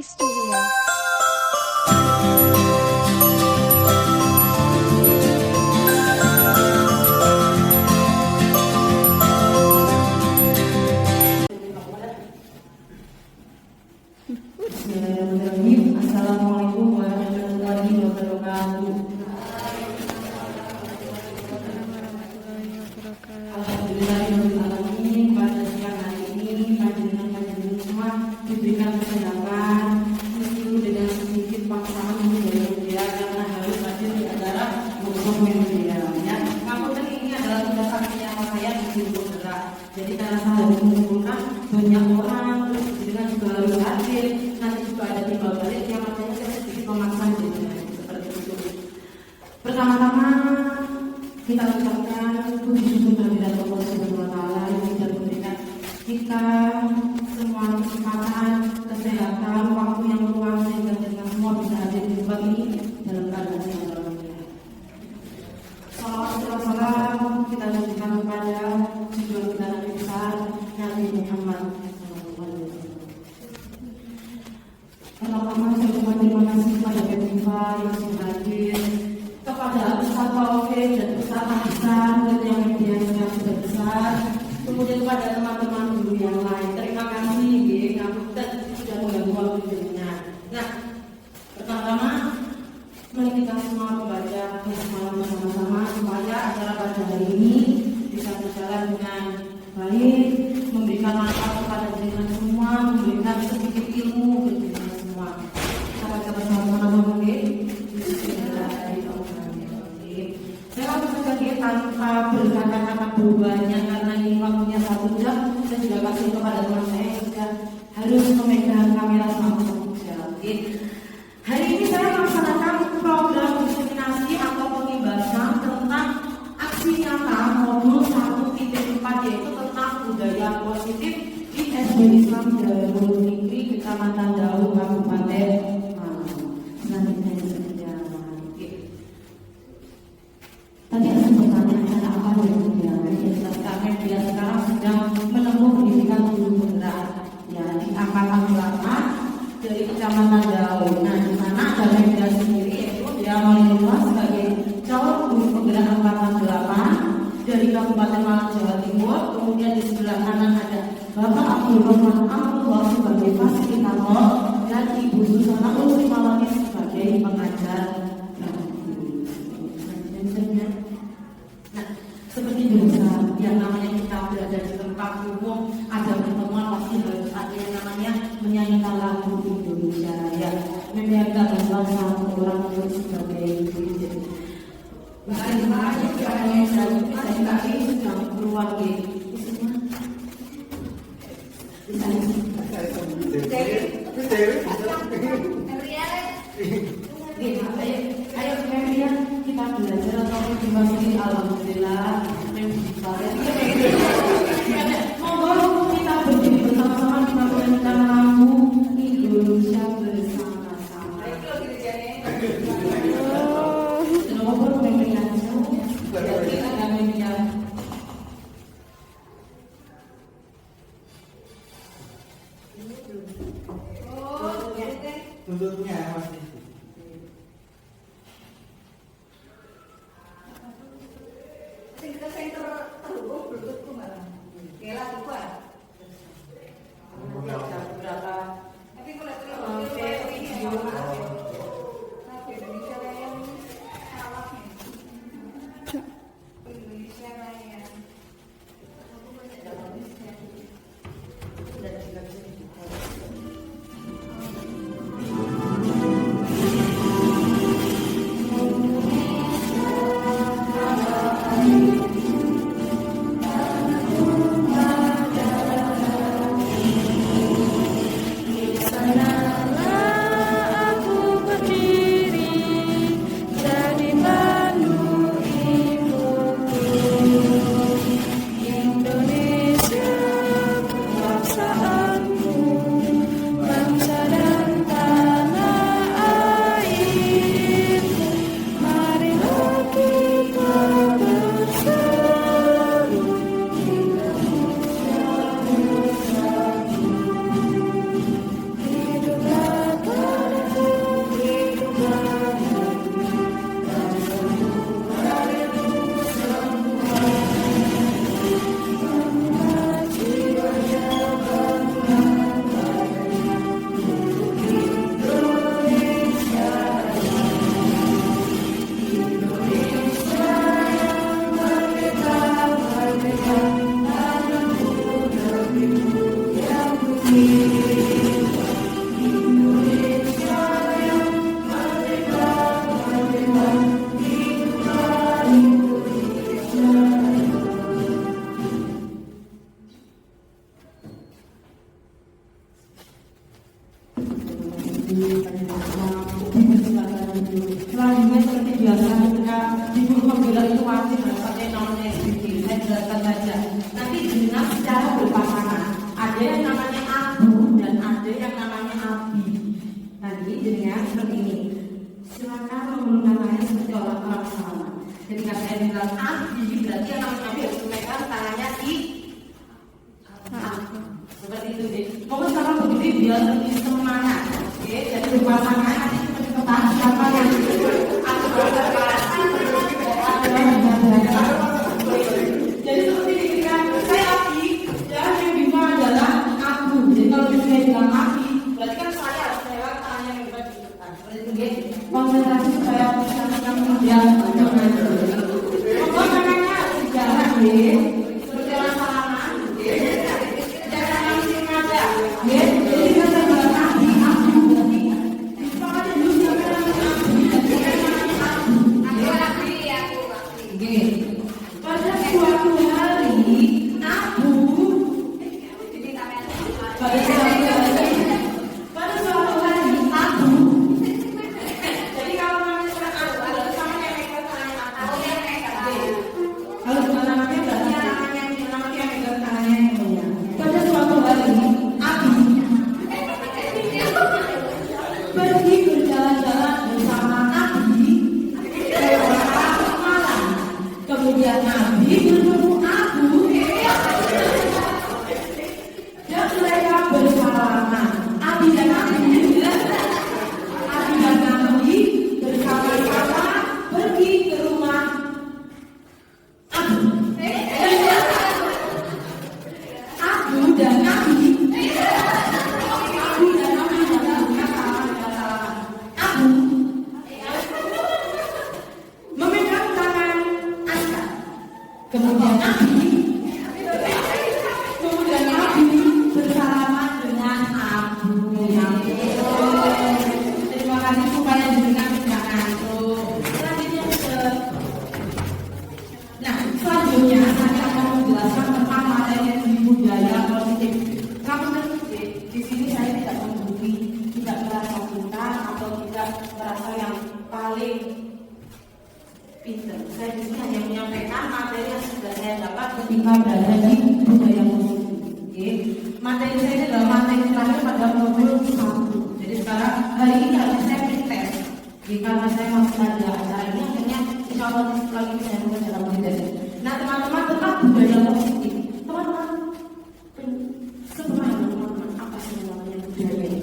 Studio. Assalamualaikum warahmatullahi wabarakatuh. Alhamdulillahirobbilalamin. Pada siang hari ini panjenengan semua diberikan kesehatan meskipun dengan sedikit paksaan media karena harus hadir di acara hukum media. Ya, ngapunten ini adalah tugas akhirnya saya di Sini Gerak. Jadi karena saya harus mengumpulkan banyak orang, terus dengan juga harus hadir. Nanti juga ada timbal balik yang makanya saya sedikit memaksa seperti itu. Pertama-tama kita ucapkan puji syukur kehadirat Allah Subhanahu wa taala yang sudah memberikan kita semua kesempatan, kesehatan, waktu yang luang sehingga kita semua bisa hadir di tempat ini dalam keadaan yang bahagia. Salam kita berikan kepada tujuan kita Nabi besar Nabi Muhammad SAW. Pertama saya ucapkan terima kasih kepada Pemirsa yang sudah hadir, kepada Ustaz Taufik dan Ustaz Ahsan, yang media yang sudah besar, kemudian kepada teman-teman guru yang lain. Terima kasih, ngapunten sudah mengganggu waktu jenengan. Nah, pertama-tama mari kita semua membaca semalam bersama-sama supaya acara pada hari ini bisa berjalan dengan baik, memberikan manfaat kepada jenengan semua, memberikan sedikit ilmu bagi jenengan semua. Kita baca bersama-sama mungkin. Saya langsung saja tanpa berkata-kata banyak karena ini waktunya 1 jam. Saya juga kasih kepada teman saya yang sudah harus memegang kamera selama 1 jam. Hari ini saya melaksanakan program diseminasi atau pembahasan tentang aksi nyata modul 1.4 yaitu tentang budaya positif di SD Islam Darul Fikri Kecamatan Daun Kabupaten Malang. Selanjutnya tadi ada pertanyaan apa yang kami dia sekarang sedang menempuh pendidikan guru penggerak ya di angkatan 8 dari Kecamatan Daun. Nah di sana ada media sendiri yaitu dia menerima sebagai calon guru penggerak angkatan 8 dari Kabupaten Malang Jawa Timur. Kemudian di sebelah kanan ada Bapak Abdul Rahman Amrullah sebagai fasilitator dan Ibu Susana Ulri Malangi sebagai pengajar. Seperti biasa, yang namanya kita berada di tempat umum, ada pertemuan pasti harus ada yang namanya menyanyikan lagu Indonesia. Ya, memang kita bersama orang itu sebagai wujud. Makanya jangan saya tadi sudah keluar di ayo kemudian kita belajar atau motivasi. Alhamdulillah monggo kita berdiri bersama-sama kita menyanyikan lagu Indonesia bersama-sama. Nomor pemilihannya berarti ada pemilihan. Tutupnya masih. Kita terhubung Bluetooth malah. namanya SBG. Saya jelaskan saja. Nanti dengan secara berpasangan. Ada yang namanya abu dan ada yang namanya abi. Nanti dengan seperti ini. Silakan memeluk namanya seperti orang-orang sama. Ketika saya bilang abi, berarti yang namanya abi harus memegang tangannya di seperti itu deh. Pokoknya sekarang begini biar lebih semangat. Oke, jadi berpasangan nanti kita coba siapa yang jadi seperti ini kan, saya abi, ya yang bima adalah aku. Jadi kalau saya bilang abi, berarti kan saya harus lewat tangannya yang bima di depan. Seperti itu deh. Konsentrasi supaya bisa kemudian mengajar. Pokoknya tangannya harus dijalan deh. Seperti orang salaman. Jangan langsung aja. Jadi kita bilang abi, aku berarti bisa aja dulu siapa yang abi. Pada suatu hari aku jadi kalau namanya aku sama yang megang tangannya kalau bukan namanya berarti namanya yang megang tangannya yang punya. Pada suatu hari aku pergi berjalan-jalan bersama Abi ke pasar malam. Kemudian Abi bertemu aku dan mereka bersalaman. Abi dan Abi bersama-sama pergi ke rumah Abu. Abu dan Abi Abu memegang tangan Aska. Kemudian Abi bersalaman dengan Abu. Terima kasih supaya dengan tidak ngantuk. Selanjutnya saya akan menjelaskan tentang materi budaya positif. Kamu ngerti di sini saya tidak membuli, tidak merasa pintar atau tidak merasa yang paling pintar. Saya di sini hanya menyampaikan materi yang sudah saya dapat ketika berada di budaya positif. Oke. Materi saya ini adalah materi terakhir pada modul 1. Jadi sekarang hari ini harus saya tes. Karena saya masih ada acara ini, akhirnya insya Allah setelah ini saya mulai dalam budaya. Nah teman-teman tentang budaya positif. Teman-teman sebenarnya teman-teman apa sih namanya budaya ini?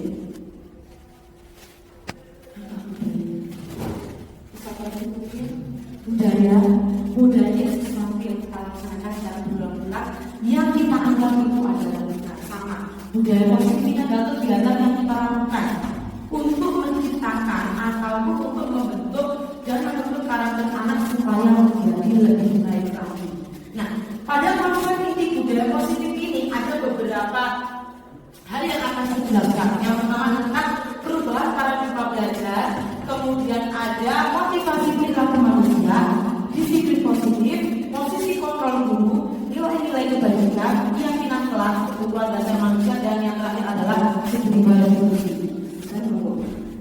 Budaya sesuatu yang kita laksanakan secara berulang-ulang yang kita anggap itu adalah benar. Sama budaya positif ini adalah kegiatan yang kita lakukan untuk menciptakan ataupun untuk membentuk dan membentuk karakter anak supaya menjadi lebih baik lagi. Nah, pada konsep inti budaya positif ini ada beberapa hal yang akan saya jelaskan. Yang pertama tentang perubahan paradigma belajar, kemudian ada motivasi perilaku manusia, disiplin positif, posisi kontrol guru, nilai-nilai kebajikan, keyakinan kelas, kebutuhan dasar manusia, dan yang terakhir adalah disiplin evolusi.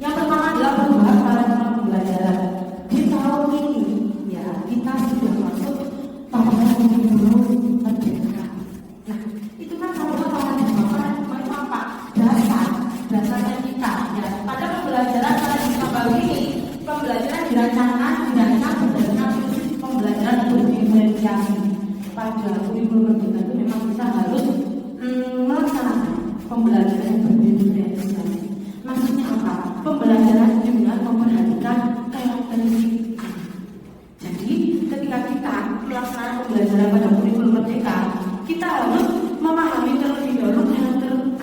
Yang pertama adalah perubahan paradigma pembelajaran. Di tahun ini, ya kita sudah masuk pada kurikulum merdeka. Nah, itu kan sama paradigma itu apa? Dasarnya kita. Ya, pada pembelajaran paradigma baru ini, pembelajaran dirancang berdasarkan prinsip pembelajaran berdiferensiasi. Pada kurikulum merdeka itu memang kita harus melaksanakan pembelajaran yang berdiferensiasi. Maksudnya apa? Pembelajaran dengan memperhatikan karakteristik anak. Jadi ketika kita melaksanakan pembelajaran pada kurikulum merdeka, kita harus memahami terlebih dahulu karakter anak.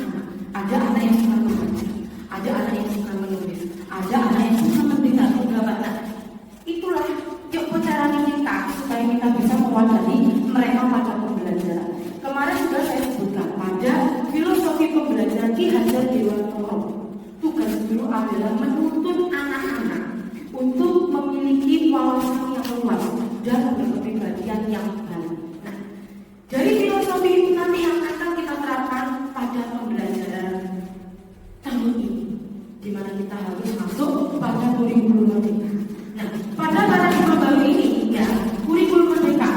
Ada anak yang suka membaca, ada anak yang suka menulis, ada anak yang suka mendengar beberapa. Nah, itulah yuk caranya kita supaya kita bisa mewadahi mereka pada pembelajaran. Kemarin sudah saya sebutkan pada filosofi pembelajaran Ki Hajar Dewantoro. Tugas guru adalah menuntun anak-anak untuk memiliki wawasan yang luas dan berkepribadian yang baik. Nah, dari filosofi itu nanti yang akan kita terapkan pada pembelajaran tahun ini, di mana kita harus masuk pada kurikulum merdeka. Nah, pada paradigma baru ini, ya kurikulum merdeka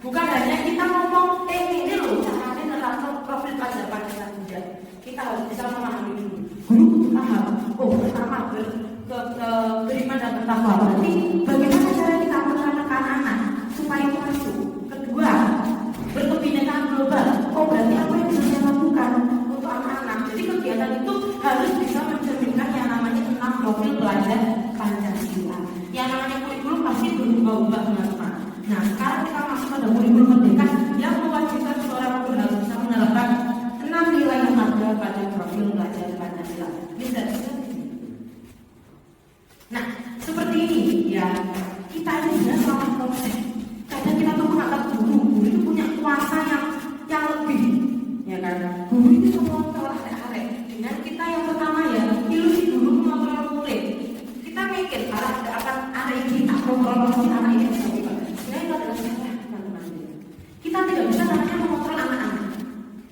Bukan hanya kita ngomong, ini loh caranya dalam profil pelajar Pancasila tidak. Kita harus bisa memahami dulu. Guru paham. Oh, pertama beriman dan bertakwa. Berarti bagaimana cara kita menerapkan anak supaya itu masuk? Kedua, berkebinekaan global. Oh, berarti apa yang bisa saya lakukan untuk anak-anak? Jadi kegiatan itu harus bisa mencerminkan yang namanya tentang profil pelajar Pancasila. Yang namanya kurikulum pasti berubah-ubah teman-teman. Nah, sekarang kita masuk pada kurikulum merdeka yang mewajibkan seorang guru harus bisa menerapkan 6 nilai yang ada pada profil pelajar Pancasila. Bisa. Nah, seperti ini ya. Kita ini sudah selama proses. Kadang kita tuh menganggap guru itu punya kuasa yang lebih, ya kan? Guru itu semua telah arek. Dengan kita yang pertama ya, ilusi guru mengontrol murid. Kita mikir akan ada ini tak kontrol anak ini bisa bukan. Sebenarnya itu adalah salah teman-teman. Kita tidak bisa namanya mengontrol anak-anak.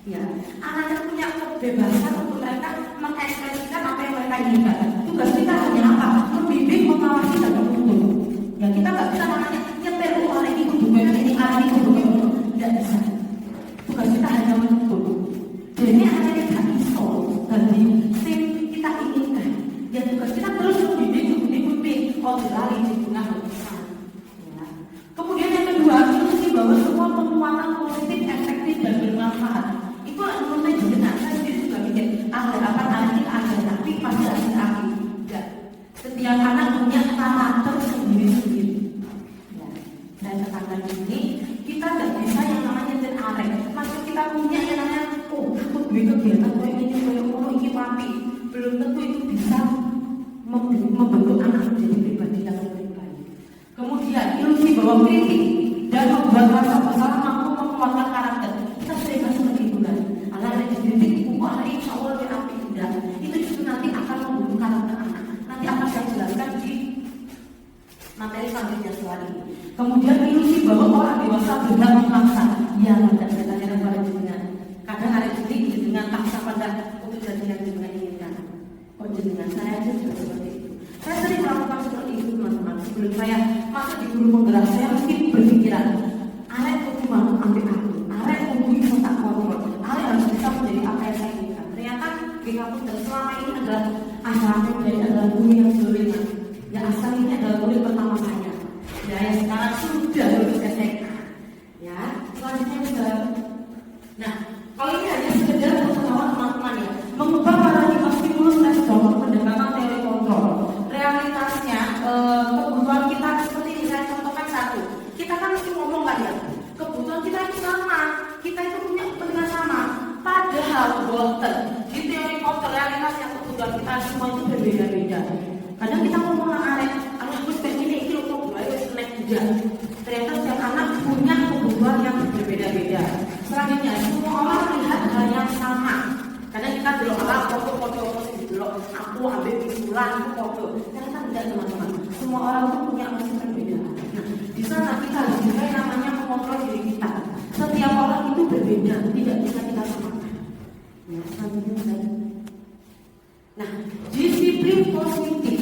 Ya, anak-anak punya kebebasan untuk mereka mengekspresikan apa yang mereka inginkan. Tugas kita hanya apa? Membimbing, mengawasi dan menuntun. Ya, kita nggak bisa namanya nyetir orang ini kudu ini orang ini kudu tidak bisa. Tugas kita hanya menuntun. Jadi anak kita iso dari sim kita inginkan. Ya, tugas kita terus membimbing, kalau lari di tengah lukisan. Ya. Kemudian yang kedua, ilusi bahwa semua penguatan positif, efektif dan bermanfaat. Itu menurut jenengan. Saya sendiri juga mikir, apa anak kita ada tapi pasti ada akhir. Tidak. Setiap anak punya karakter sendiri-sendiri. Ya. Saya katakan ini, kita tidak bisa yang namanya arek. Maksud kita punya yang namanya, oh, aku duit kegiatan kayak ini, kayak ini papi. Belum tentu itu bisa membentuk anak menjadi pribadi yang lebih baik. Kemudian ilusi bahwa kritik dan membuat rasa bersalah mampu menguatkan karakter. Kita sering seperti itu kan. Anak ada kritik, wah ini insya Allah lebih api tidak. Itu justru nanti akan membentuk karakter anak. Nanti akan saya jelaskan di materi selanjutnya soal ini. Kemudian ilusi bahwa orang dewasa berhak memaksa. Ya, tidak saya tanyakan pada jenengan. Kadang ada kritik dengan paksa pada keputusan yang jenengan inginkan. Kok jenengan saya aja juga seperti itu. Saya sering melakukan seperti itu teman-teman. Sebelum saya masuk di guru penggerak, saya mungkin berpikiran, arek kudu mau ambil aku, arek kudu bisa tak kontrol, arek harus bisa menjadi apa yang saya inginkan. Ternyata di kampus dan selama ini adalah asalnya menjadi adalah guru yang sebelumnya. Ya asal ini adalah guru pertama saya. Ya yang sekarang sudah lulus SMA. Ya selanjutnya juga. Nah kalau ini hanya sekedar pengetahuan teman-teman ya, mengubah paradigma stimulus respon pendekatan teori kontrol. Realitasnya kebutuhan kita seperti ini saya contohkan satu. Kita kan mesti ngomong kan ya, kebutuhan kita itu sama, kita itu punya kepentingan sama. Padahal boten di teori kontrol realitas yang kebutuhan kita semua itu berbeda-beda. Kadang kita ngomong arek harus kayak ini kok boleh snack juga. Ternyata setiap anak punya kebutuhan yang berbeda-beda. Selanjutnya semua orang melihat hal yang sama. Kadang kita belum foto-foto belum aku ambil visulan aku foto. Ternyata tidak teman-teman. Semua orang itu punya masing perbedaan. Nah, di sana kita harus juga yang namanya mengontrol diri kita. Setiap orang itu berbeda, tidak bisa kita samakan. Ya, selanjutnya. Nah, disiplin positif.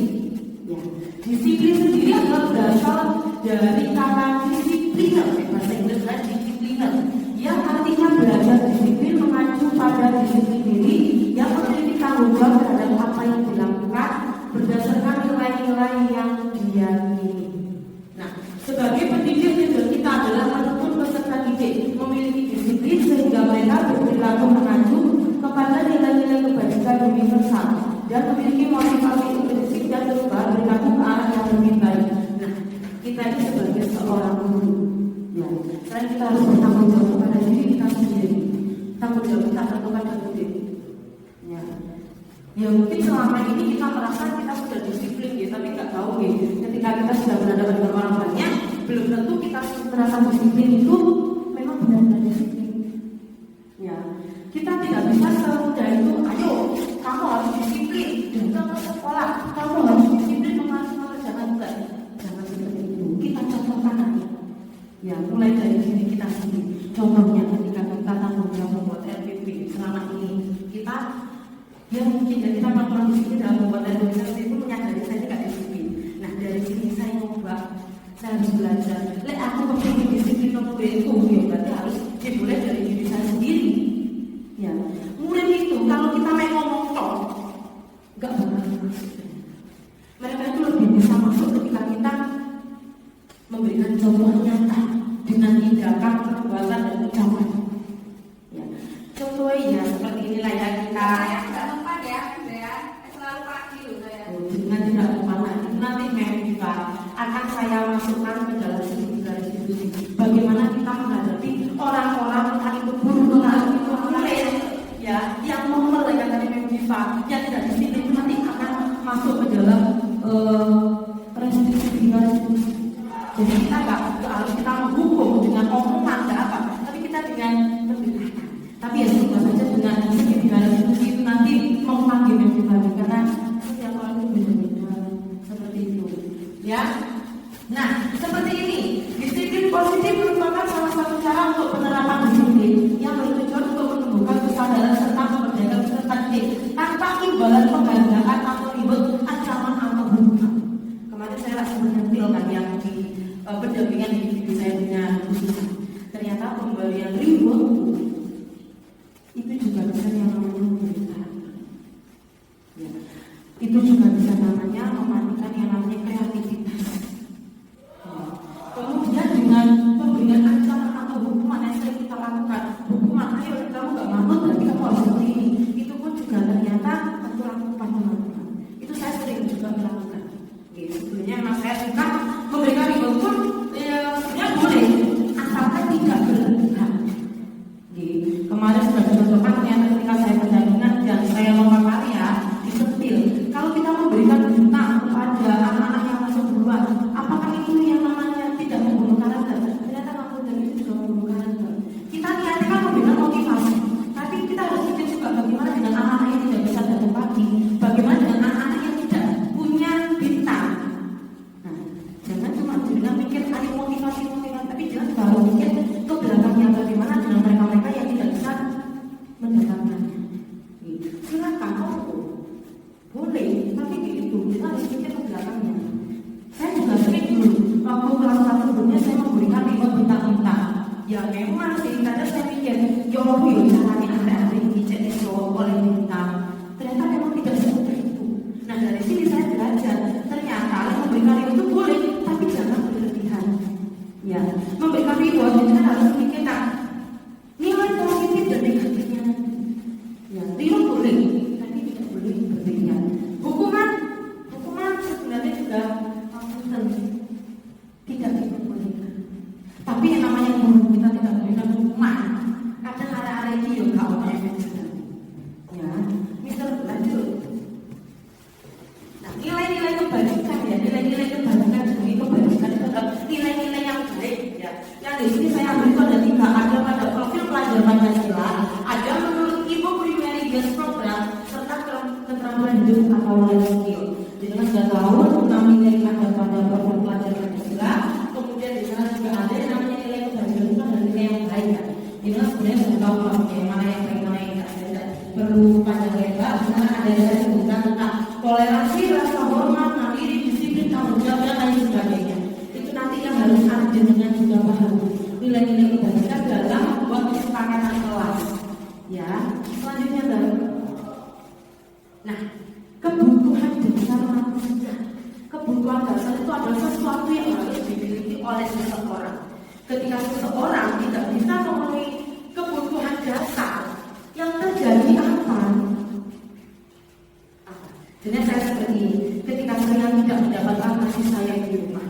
Ya, disiplin sendiri adalah berasal dari kata disipliner, bahasa Inggris kan disipliner, yang artinya belajar disiplin mengacu pada disiplin diri yang memiliki tanggung jawab terhadap apa yang dilakukan berdasarkan nilai-nilai yang diyakini. Nah, sebagai pendidik tujuan kita adalah menuntun peserta didik memiliki disiplin sehingga mereka berperilaku mengacu kepada nilai-nilai kebajikan universal dan memiliki motivasi intrinsik dan perubahan perilaku ke arah yang lebih baik. Nah, kita ini sebagai seorang guru, ya, selain kita harus bertanggung jawab kepada diri kita sendiri, tanggung jawab kita kepada murid. Ya mungkin selama ini kita merasa kita sudah disiplin, ya, tapi nggak tahu ya. Ketika kita sudah berhadapan dengan orang banyak, belum tentu kita merasa disiplin itu memang benar-benar disiplin. Ya, kita tidak bisa semudah itu. Ayo, kamu harus disiplin datang ke sekolah, kamu harus disiplin mengerjakan tugas. Jangan seperti itu. Kita contohkan aja. Ya, mulai dari diri kita sendiri. Contohnya ketika kita tanggung jawab membuat RPP selama ini, kita ya mungkin ya kita melakukan disiplin dalam membuat RPP itu menyadari saya tidak disiplin. Nah dari sini saya coba saya harus belajar. Lek aku kepingin disiplin muridku, ya berarti harus dimulai dari diri saya sendiri. Ya, murid itu kalau kita main ngomong tok, nggak bakal masuk. Mereka itu lebih bisa masuk ketika kita memberikan contoh nyata dengan tindakan, perbuatan dan ucapan. Ya, contohnya seperti inilah ya kita. Saya nggak lupa ya, selalu pagi loh saya. Nanti tidak lupa nanti kita akan saya masukkan ke dalam garis diskusi. Bagaimana kita menghadapi orang-orang entah itu guru, entah itu murid, ya, yang memperlakukan dari Memdiva yang tidak disiplin nanti akan masuk ke dalam restriksi garis diskusi. Jadi kita nggak harus kita menghukum dengan omongan nggak apa, tapi kita dengan pendekatan. Tapi ya semoga saja dengan sedikit garis diskusi itu nanti memanggil Memdiva karena setiap orang itu beda-beda seperti itu. Ya, nah seperti ini disiplin positif merupakan salah satu cara untuk penerapan disiplin yang bertujuan untuk menumbuhkan kesadaran serta memperdayakan peserta didik tanpa imbalan penghargaan atau ribet ancaman atau hukuman. Kemarin saya langsung menyempilkan yang di pendampingan individu saya dengan ternyata pemberian reward itu juga bisa yang namanya memberikan. Ya. Itu juga bisa namanya mematikan yang namanya kreativitas. Kemudian dengan pemberian ancaman atau hukuman yang sering kita lakukan, hukuman ayo kamu nggak mampu berarti kamu harus seperti ini. Itu pun juga ternyata aku lakukan teman-teman. Itu saya sering juga melakukan. Sebenarnya memang saya suka memberikan reward pun sebenarnya boleh asalkan tidak berlebihan. Kemarin sudah dicontohkan ternyata ketika saya pendampingan dan saya lomba karya disetil. Kalau kita memberikan bintang kepada anak-anak yang masuk duluan, apakah itu yang namanya tidak membunuh karakter? Ternyata waktu dari itu juga membunuh karakter. Kita niatnya kan memberikan motivasi, tapi kita harus pikir juga bagaimana dengan anak-anak yang tidak bisa datang pagi, bagaimana dengan anak-anak yang tidak punya bintang. Nah, jangan cuma dengan mikir ada motivasi, tapi jangan baru mikir ke belakangnya bagaimana dengan mereka-mereka yang tidak bisa mendapatkannya. Silakan boleh, tapi begitu kita harus pikir ke belakangnya. Saya juga sering dulu waktu kelas 1 sebelumnya saya memberikan reward bintang-bintang. Ya memang sih, kadang saya pikir ya Allah ya caranya ada ini jadi oleh bintang. Ternyata memang tidak seperti itu. Nah dari sini saya belajar ternyata memberikan reward itu boleh, tapi jangan berlebihan. Ya, memberikan reward kita harus memikirkan nilai positif dan negatifnya. Ya, reward boleh, tapi tidak boleh berlebihan. Hukuman sebenarnya juga tidak diperbolehkan. Tapi yang namanya guru kita tidak berikan hukuman. Kadang ada itu yang nggak mau efektif. Ya, misal lanjut. Nah, nilai-nilai kebaikan ya, nilai-nilai kebaikan demi kebaikan itu adalah nilai-nilai yang baik ya. Yang di sini saya ambil itu ada 3, ada pada profil pelajar Pancasila, ada menurut Ibu Primary Program serta keterampilan hidup atau life skill. Dengan 3 tahun 6 nilai ada pada profil pelajar Pancasila, kemudian di sana juga ada yang namanya nilai kebaikan itu dan nilai yang baik ya. Jadi sebenarnya sudah tahu mana yang baik mana yang tidak perlu panjang lebar. Di sana ada yang disebutkan tentang toleransi, rasa hormat, mandiri, disiplin, tanggung jawab dan lain sebagainya. Itu nanti yang harus ada dengan juga paham nilai-nilai kebaikan dalam membuat kesepakatan kelas. Ya, selanjutnya baru. Nah, kebutuhan dasar manusia. Kebutuhan dasar itu adalah sesuatu yang harus dimiliki oleh seseorang. Ketika seseorang tidak bisa memenuhi kebutuhan dasar, yang terjadi apa? Jadi saya seperti ini. Ketika saya tidak mendapatkan kasih sayang di rumah,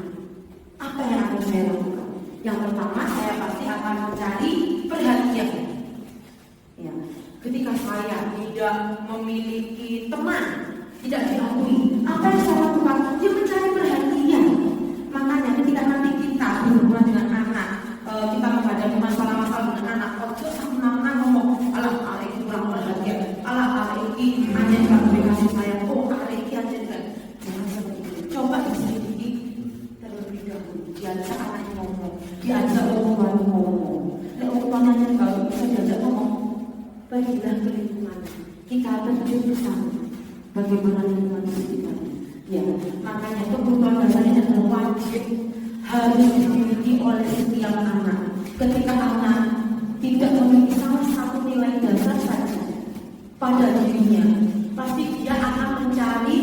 apa yang akan saya lakukan? Yang pertama, saya pasti akan mencari perhatian. Ya, ketika saya tidak memiliki teman, tidak diakui, apa yang saya lakukan? Dia mencari perhatian. Makanya ketika nanti kita berhubungan dengan anak, kita menghadapi masalah-masalah dengan anak, terus sama ngomong, alah itu kurang perhatian, alah ini hanya tidak kasih sayang, ini aja kan. Jangan seperti itu. Coba diselidiki terlebih dahulu. Diajak anaknya ngomong, diajak orang ngomong. Nek orang yang kalau bisa diajak ngomong, bagilah ke lingkungan. Kita terjun ke sana. Bagaimana lingkungan sekitar? Ya, makanya kebutuhan dasarnya adalah wajib harus dimiliki oleh setiap anak. Ketika anak tidak memiliki salah satu nilai dasar saja pada dirinya, pasti dia akan mencari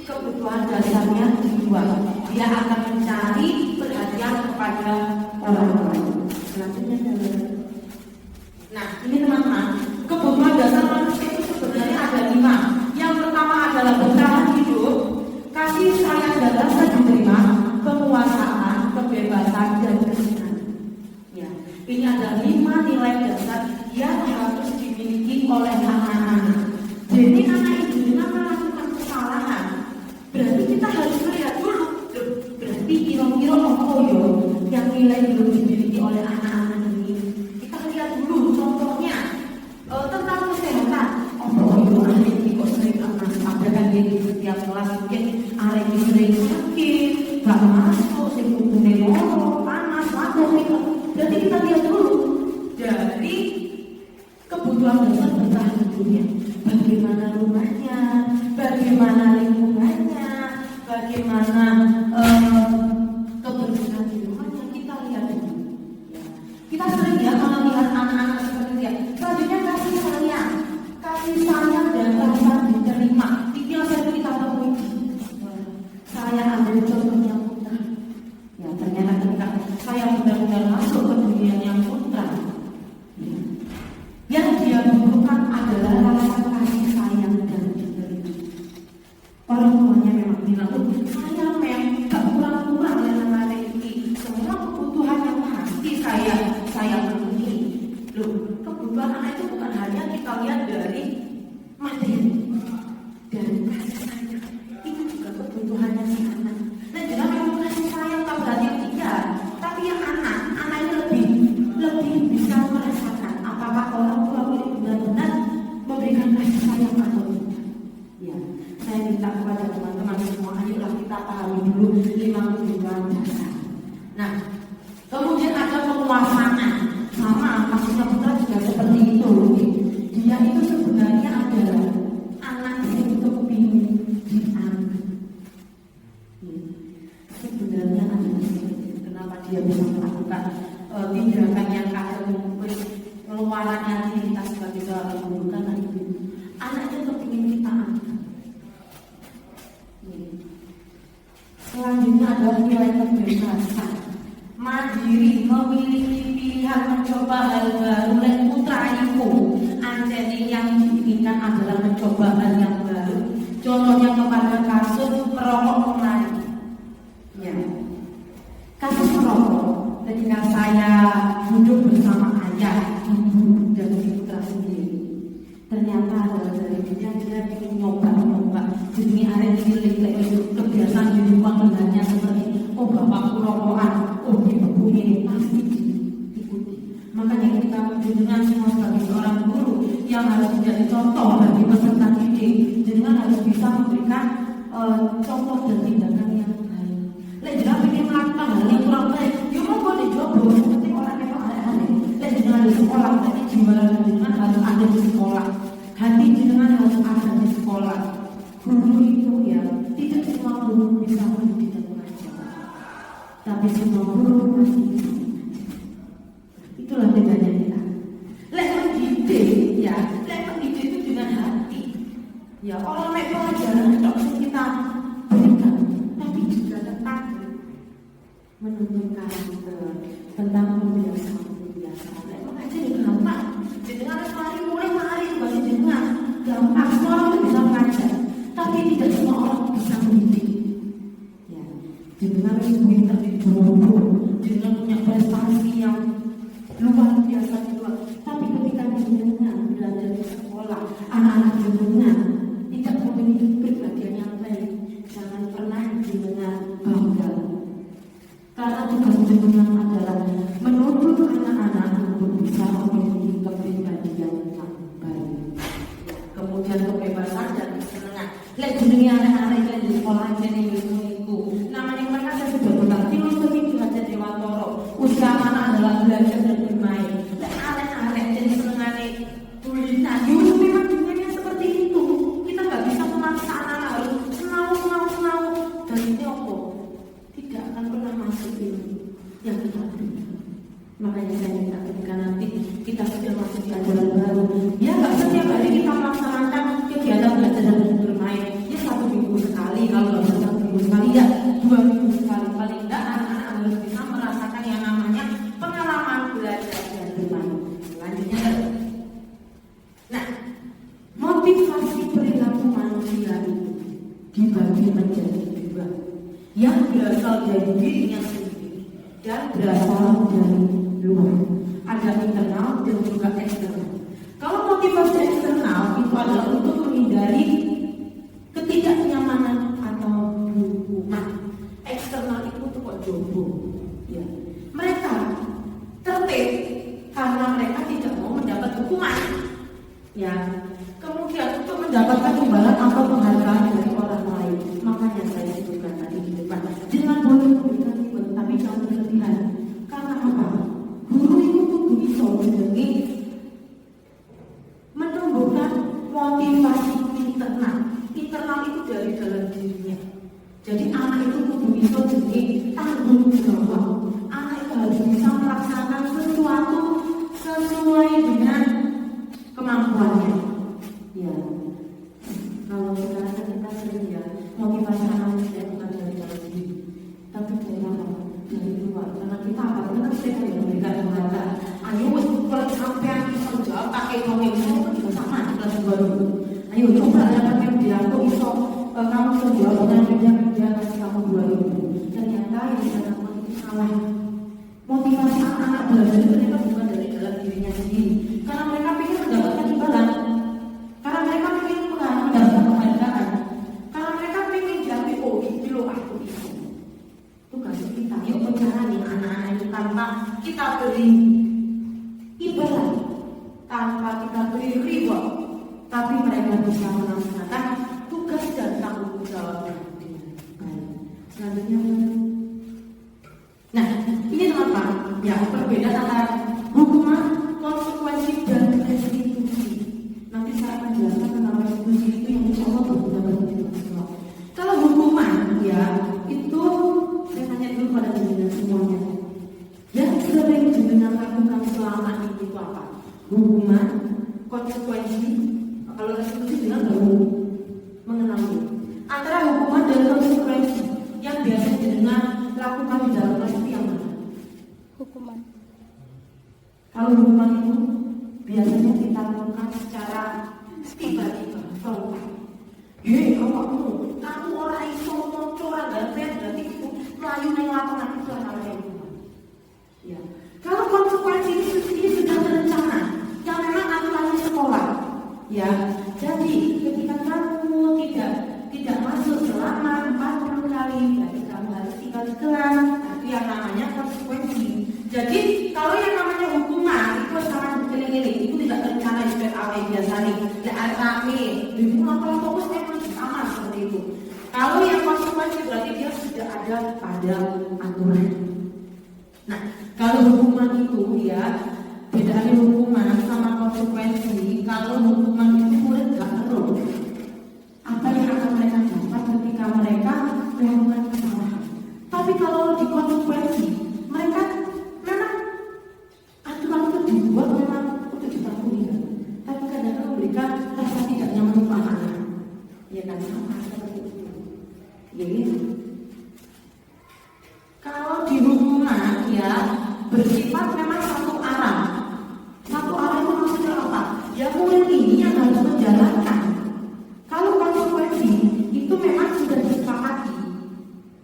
kebutuhan dasarnya di luar. Dia akan mencari perhatian kepada orang lain. Selanjutnya, nah ini teman-teman, kebutuhan dasar manusia itu sebenarnya ada 5. Yang pertama adalah bertahan hidup, kasih sayang dan rasa diterima, penguasaan, kebebasan dan kesenangan. Ya, ini ada 5 nilai dasar yang harus dimiliki oleh anak-anak. Jadi anak itu dengan melakukan kesalahan, berarti kita harus melihat dulu. Berarti kira-kira apa yo yang nilai belum dimiliki oleh anak-anak ini. Kita lihat dulu contohnya tentang kesehatan. Oh yo anak ini kok sering ada kan di setiap kelas mungkin anak ini sering sakit, gak masuk, sering hubungnya loro, panas, waduh gitu. Berarti kita lihat dulu dari kebutuhan dasar bertahan hidupnya. Bagaimana rumahnya, bagaimana lingkungannya, bagaimana kebersihan di rumahnya, kita lihat dulu. Ya. Kita sering ya kalau lihat anak-anak seperti dia. Selanjutnya kasih sayang dan rasa diterima. Ini yang sering kita temui. Saya ambil contohnya putra. Ya ternyata ketika saya benar-benar masuk ke dunia yang putra, ya, yang dia butuhkan adalah rasa kasih sayang dan diterima. Orang tuanya memang bilang, saya memang tak kurang-kurang yang anak ini. Semua kebutuhan yang pasti saya penuhi. Loh, kebutuhan anak itu bukan hanya kita lihat dari materi, dari kasih sayang. Itu juga kebutuhannya si anak. Dan juga memang kasih sayang tak berarti tidak. Tapi yang anak ini lebih bisa merasakan apakah orang tua ini benar-benar memberikan kasih sayang atau tidak. Ya, saya minta kepada teman-teman semua, ayolah kita pahami dulu 5 kebutuhan dasar. Nah, kemudian ada penguasaan. Sama, maksudnya putra juga seperti itu. Dia itu sebenarnya adalah anak yang kepingin dianggap. Sebenarnya adalah kenapa dia bisa melakukan tindakan yang kadang pengeluarannya kita sebagai seorang guru karena itu anaknya kepingin kita anggap. Selanjutnya adalah nilai kebebasan, mandiri, memiliki pilihan, mencoba hal baru. Putra ibu anjani yang diinginkan adalah mencoba hal yang baru. Contohnya kepada kasus merokok kemarin. Ya, kasus merokok. Ketika saya duduk bersama ayah, ibu dan putra sendiri, ternyata adalah dari dia ingin nyoba. Jadi hari ini kebiasaan di rumah dengannya seperti bapakku rokokan, ibuku ini pasti diikuti. Makanya kita dengan semua sebagai seorang guru yang harus menjadi contoh bagi peserta didik, dengan harus bisa memberikan contoh dan tindakan yang baik. Juga ingin melakukan hal yang kurang baik, mau kok dicoba seperti orang yang aneh-aneh. Dengan di sekolah, tapi jiwa dengan harus ada di sekolah, hati dengan harus ada di sekolah. Guru itu ya tidak semua guru bisa mendidik dan mengajar, tapi semua guru pasti bisa mengajar. Itulah bedanya kita. Mendidik ya, mendidik itu dengan hati. Ya orang pelajaran itu kita berikan, tapi juga tentang menuntun karakter, tentang kebiasaan. Mengajar itu gampang. Dengan mari bagi dengan gampang, semua orang bisa mengajar. Tapi tidak semua orang bisa mendidik. Ya, dengan pintar di guru, dengan punya prestasi yang luar biasa juga. Tapi ketika jenengan belajar di sekolah, anak-anak jenengan tidak memiliki kepribadian yang baik, jangan pernah jenengan bangga. Karena tugas jenengan adalah menuntut anak-anak untuk bisa memiliki kepribadian yang baik. Kemudian kebebasan dan kesenangan. Jenenge anak-anak yang di sekolah jenenge iku. Namanya mereka saya sudah bilang, filosofi belajar Dewantoro. Usaha anak adalah belajar dan bermain. Anak-anak jadi senengane tulisan. Yuk memang dunia seperti itu. Kita nggak bisa memaksa anak-anak harus senau. Dan ini apa? Tidak akan pernah dibagi menjadi dua, yang berasal dari dirinya sendiri dan berasal dari luar. Ada internal dan juga eksternal. Kalau motivasi eksternal itu adalah untuk menghindari ketidaknyamanan atau hukuman. Eksternal itu untuk jomblo. Ya. Mereka tertib karena mereka tidak mau mendapat hukuman. Ya. Kemudian untuk mendapatkan imbalan atau penghargaan dari orang lain. Makanya saya sebutkan tadi di depan. Jangan boleh memberikan ribet, tapi jangan berlebihan. Karena apa? Guru itu kudu bisa menjadi menumbuhkan motivasi internal. Internal itu dari dalam dirinya. Jadi anak itu kudu bisa jadi tanggung jawab. Anak itu harus bisa melaksanakan sesuatu sesuai dengan kemampuannya. Ya, kalau sekarang kita sering ya motivasi anak kita bukan dari dalam diri, tapi dari mana? Dari luar. Karena kita apa? Kita kita yang memberikan penghargaan. Ayo, kalau sampai bisa jawab pakai komen itu juga sama kelas baru. Ayo coba ya pakai bilang kok bisa kamu bisa jawab dengan dia kasih kamu 2.000. Ternyata yang kita lakukan itu salah. Motivasi anak-anak belajar itu ternyata bukan dari dalam dirinya sendiri, karena mereka ingin mendapatkan imbalan. Karena mereka ingin mendapatkan penghargaan. Karena mereka ingin jadi itu loh aku itu. Tugas kita yuk menjalani anak-anak itu tanpa kita beri imbalan, tanpa kita beri reward, tapi mereka bisa melaksanakan tugas dan tanggung jawab dengan baik. Selanjutnya, nah ini apa? Ya perbedaan antara hukuman, konsekuensi dan restitusi. Nanti saya akan jelaskan tentang restitusi itu yang insya Allah berbeda bagi semua. Kalau hukuman ya itu saya tanya dulu pada jenengan semuanya. Yang sering jenengan lakukan selama ini itu apa? Hukuman, konsekuensi. Kalau restitusi jenengan baru mengenali. Antara hukuman dan konsekuensi yang biasa jenengan lakukan di dalam kelas itu yang mana? Hukuman. Kalau hukuman itu biasanya kita lakukan secara tiba-tiba. Kamu orang iso orang ganten berarti itu melayu nang lapangan itu namanya hukuman. Ya. Kalau konsekuensi ini sudah terencana, yang memang aturan sekolah. Ya. Jadi ketika kamu tidak masuk selama 40 kali, berarti kamu harus tinggal di kelas. Itu yang namanya konsekuensi. Jadi kalau yang namanya hukuman itu sangat dikelilingi, itu tidak terencana di PAW biasa nih. Tidak rame, di rumah kalau fokus emang sama seperti itu. Kalau yang konsekuensi berarti dia sudah ada pada aturan. Nah, kalau hukuman itu ya bedanya hukuman sama konsekuensi. Kalau hukuman itu murid gak perlu. Apa yang akan mereka dapat ketika mereka melakukan kesalahan. Tapi kalau di konsekuensi mereka memang aturan itu dibuat memang untuk dipatuhi, tapi kadang-kadang memberikan rasa tidak nyaman untuk anak-anak. Ya kan sama seperti itu. Jadi kalau di hukuman ya bersifat memang satu arah. Satu arah itu maksudnya apa? Ya murid ini yang harus menjalankan. Kalau konsekuensi itu memang sudah disepakati.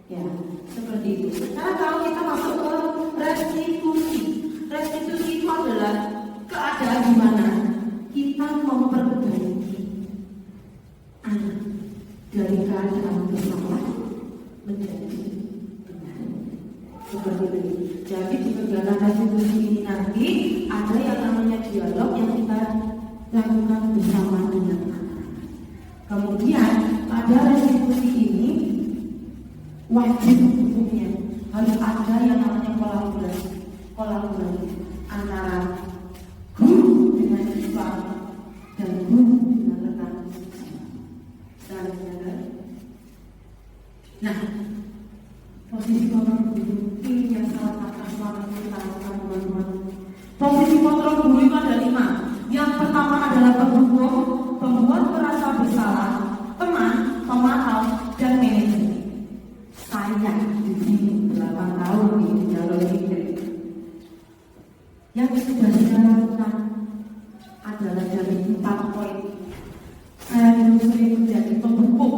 Ya, seperti itu. Sekarang kalau kita masuk ke restitusi. Restitusi itu adalah keadaan di mana kita memperbaiki anak dari keadaan bersalah menjadi benar. Seperti itu. Jadi di perjalanan restitusi ini nanti ada yang namanya dialog yang kita lakukan bersama dengan anak. Kemudian pada restitusi ini wajib hukumnya harus ada yang namanya kolaborasi antara guru dengan siswa dan guru dengan rekan siswa. Nah, posisi kontrol guru ini yang salah satu kita lakukan teman-teman. Posisi kontrol guru itu ada 5. Yang pertama adalah penghukum, pembuat merasa bersalah, teman, pemaaf, dan manajer. Saya di sini 8 tahun di jalur ini. Yang sudah saya lakukan adalah dari 4 poin. Saya dulu sering menjadi penghukum.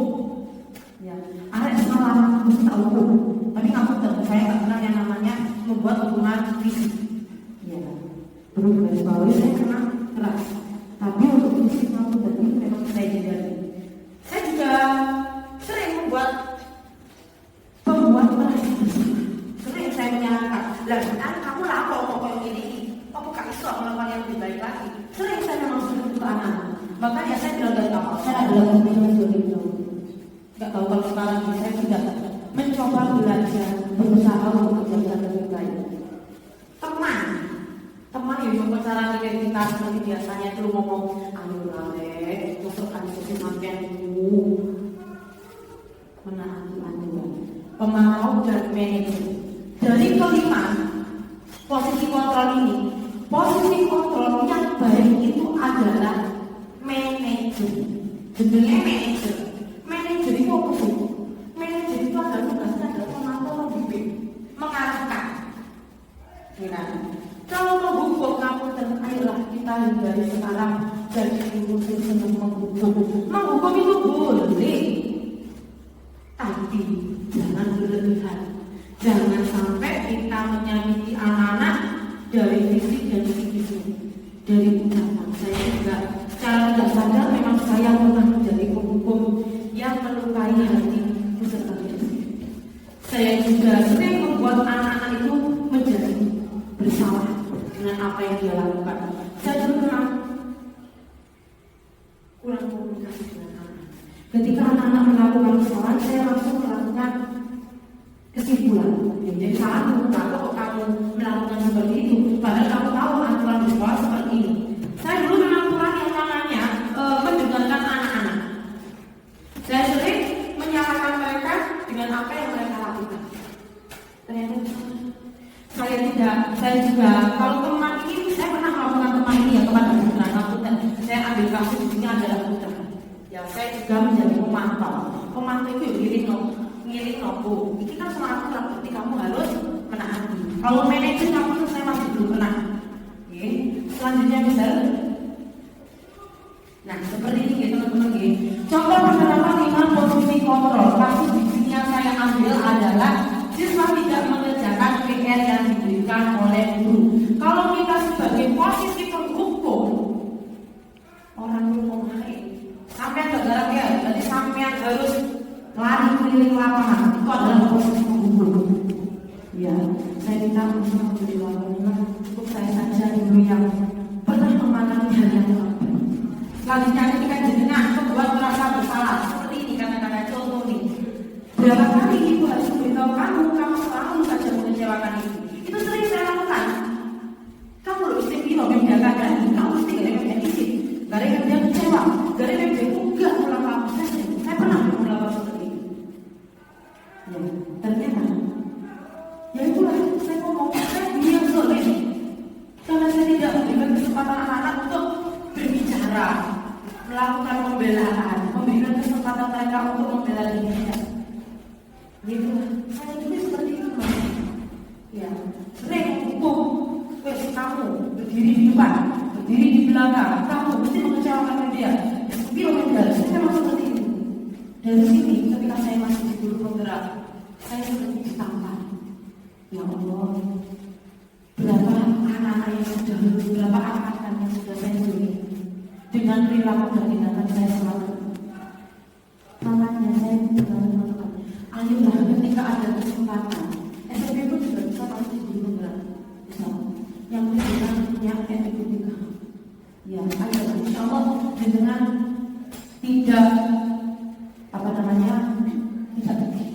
masih tak hukum. Tapi ngapunten, saya nggak pernah yang namanya membuat hubungan fisik. Ya, perlu digarisbawahi saya pernah keras. Tapi untuk fisik ngapunten ini memang saya hindari. Saya juga sering membuat pembuatan sering saya menyarankan. Lah, kamu lah kok kayak gini. Aku gak iso melakukan yang lebih baik lagi. Sering saya memang sudah ke anak. Makanya saya bilang dari awal, saya adalah pemimpin itu. Gak tahu kalau sekarang ini saya tidak mencoba belajar, berusaha untuk menjadi lebih baik. Teman yang coba cara kayak kita seperti biasanya itu ngomong, ayo lale, masukkan ke makanku, menaati aturan, pemantau dan manajer. Dari kelima posisi kontrol ini, posisi kontrol yang baik itu adalah manajer. Judulnya manajer. Manajer itu apa sih? Manajer itu adalah tugasnya adalah memantau, membimbing, mengarahkan. Nah, kalau menghukum kamu dan ayolah kita dari sekarang jadi musuh senang menghukum. Menghukum itu boleh, tapi jangan berlebihan. Jangan sampai kita menyakiti anak-anak dari fisik dan psikis, dari ucapan. Saya juga secara tidak sadar memang saya pernah menjadi penghukum yang melukai hati peserta didik. Saya juga sering membuat anak-anak itu menjadi bersalah dengan apa yang dia lakukan. Saya juga kurang komunikasi dengan anak. Ketika anak-anak melakukan kesalahan, saya langsung melakukan kesimpulan. Jadi salah kalau kamu melakukan seperti itu, padahal kamu tahu aturan di sekolah seperti ini. Saya dulu memang kurang yang namanya mendengarkan anak-anak. Saya sering menyalahkan mereka dengan apa yang mereka lakukan. Ternyata saya juga kalau teman ini saya pernah melakukan teman ini ya kepada putra dan saya ambil kasus di sini adalah putra. Ya saya juga menjadi pemantau. Pemantau itu ngiring nopo. Ini kan selalu berarti kamu harus menaati. Kalau manajer kamu itu saya masih belum pernah. Oke. Selanjutnya misalnya. Nah seperti ini teman-teman. Contoh penerapan 5 posisi kontrol. Kasus di sini yang saya ambil adalah siswa tidak mengerjakan PR yang diberikan oleh guru. Kalau kita sebagai posisi penghukum, orang itu mau naik. Sampai negara ya, jadi sampean harus lari keliling lapangan. Itu adalah posisi penghukum. Ya, saya minta untuk dilakukan untuk saya saja dulu yang pernah mengalami hal yang sama. Selanjutnya ketika jenengan membuat merasa bersalah, seperti ini kata-kata contoh ini. Berapa kali ibu harus memberitahu kamu selalu saja mengecewakan ibu. Itu sering saya lakukan. Kamu loh istri ini membedakan kan? Kamu mesti gak ada izin. Gak ada yang dia kecewa. Gak ada yang dia enggak melakukan saya. Saya pernah melakukan seperti itu. Ya, ternyata ya itulah saya ngomong saya diam soleh. Karena saya tidak memberikan kesempatan anak-anak untuk berbicara, melakukan pembelaan, memberikan kesempatan mereka untuk membela dirinya. Gitu, saya juga seperti itu. Ya, sering hukum, kamu berdiri di depan, berdiri di belakang, kamu mesti mengecewakan dia. Kilometer, saya memang seperti itu. Dari sini, ketika saya masih di guru penggerak, saya seperti ditampar. Ya Allah, berapa anak-anak yang sudah lulus, berapa anak-anak yang sudah pensiun dengan perilaku dan tindakan saya selalu. Namanya saya juga melakukan. Ayolah ketika ada kesempatan, SMP pun juga bisa masuk di penggerak. Yang berjalan yang etika. Ya, ayolah insya Allah dengan tidak tidak begini.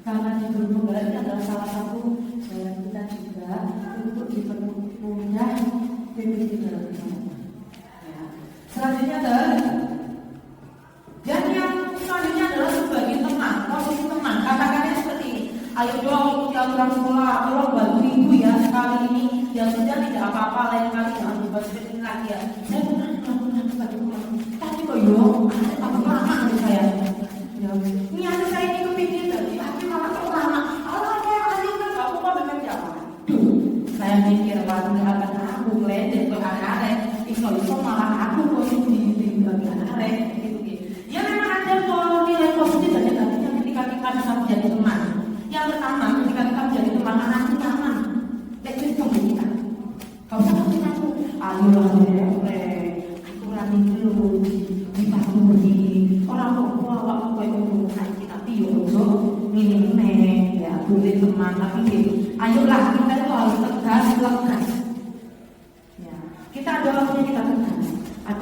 Karena di guru penggerak ini adalah salah satu jalan kita juga untuk dipermudah PPT dalam kehidupan. Ya. Selanjutnya adalah dan yang selanjutnya adalah sebagai teman, posisi teman. Katakannya seperti ini. Ayo dong ikuti aturan sekolah, tolong bantu ibu ya sekali ini. Ya sudah tidak apa-apa, lain kali jangan dibuat seperti ini lagi ya. Saya pernah melakukan sebagai teman. Tapi kok apa lama dari saya? Ya, ini anak saya ini kepingin tadi. Tapi malah kok lama. Allah saya kali kan gak apa-apa dengan siapa. Saya mikir waktu akan aku ngeledek ke anak-anak. Iso malah aku posisi di bagian anak-anak. Ya memang ada nilai positif dan negatifnya ketika kita bisa menjadi teman.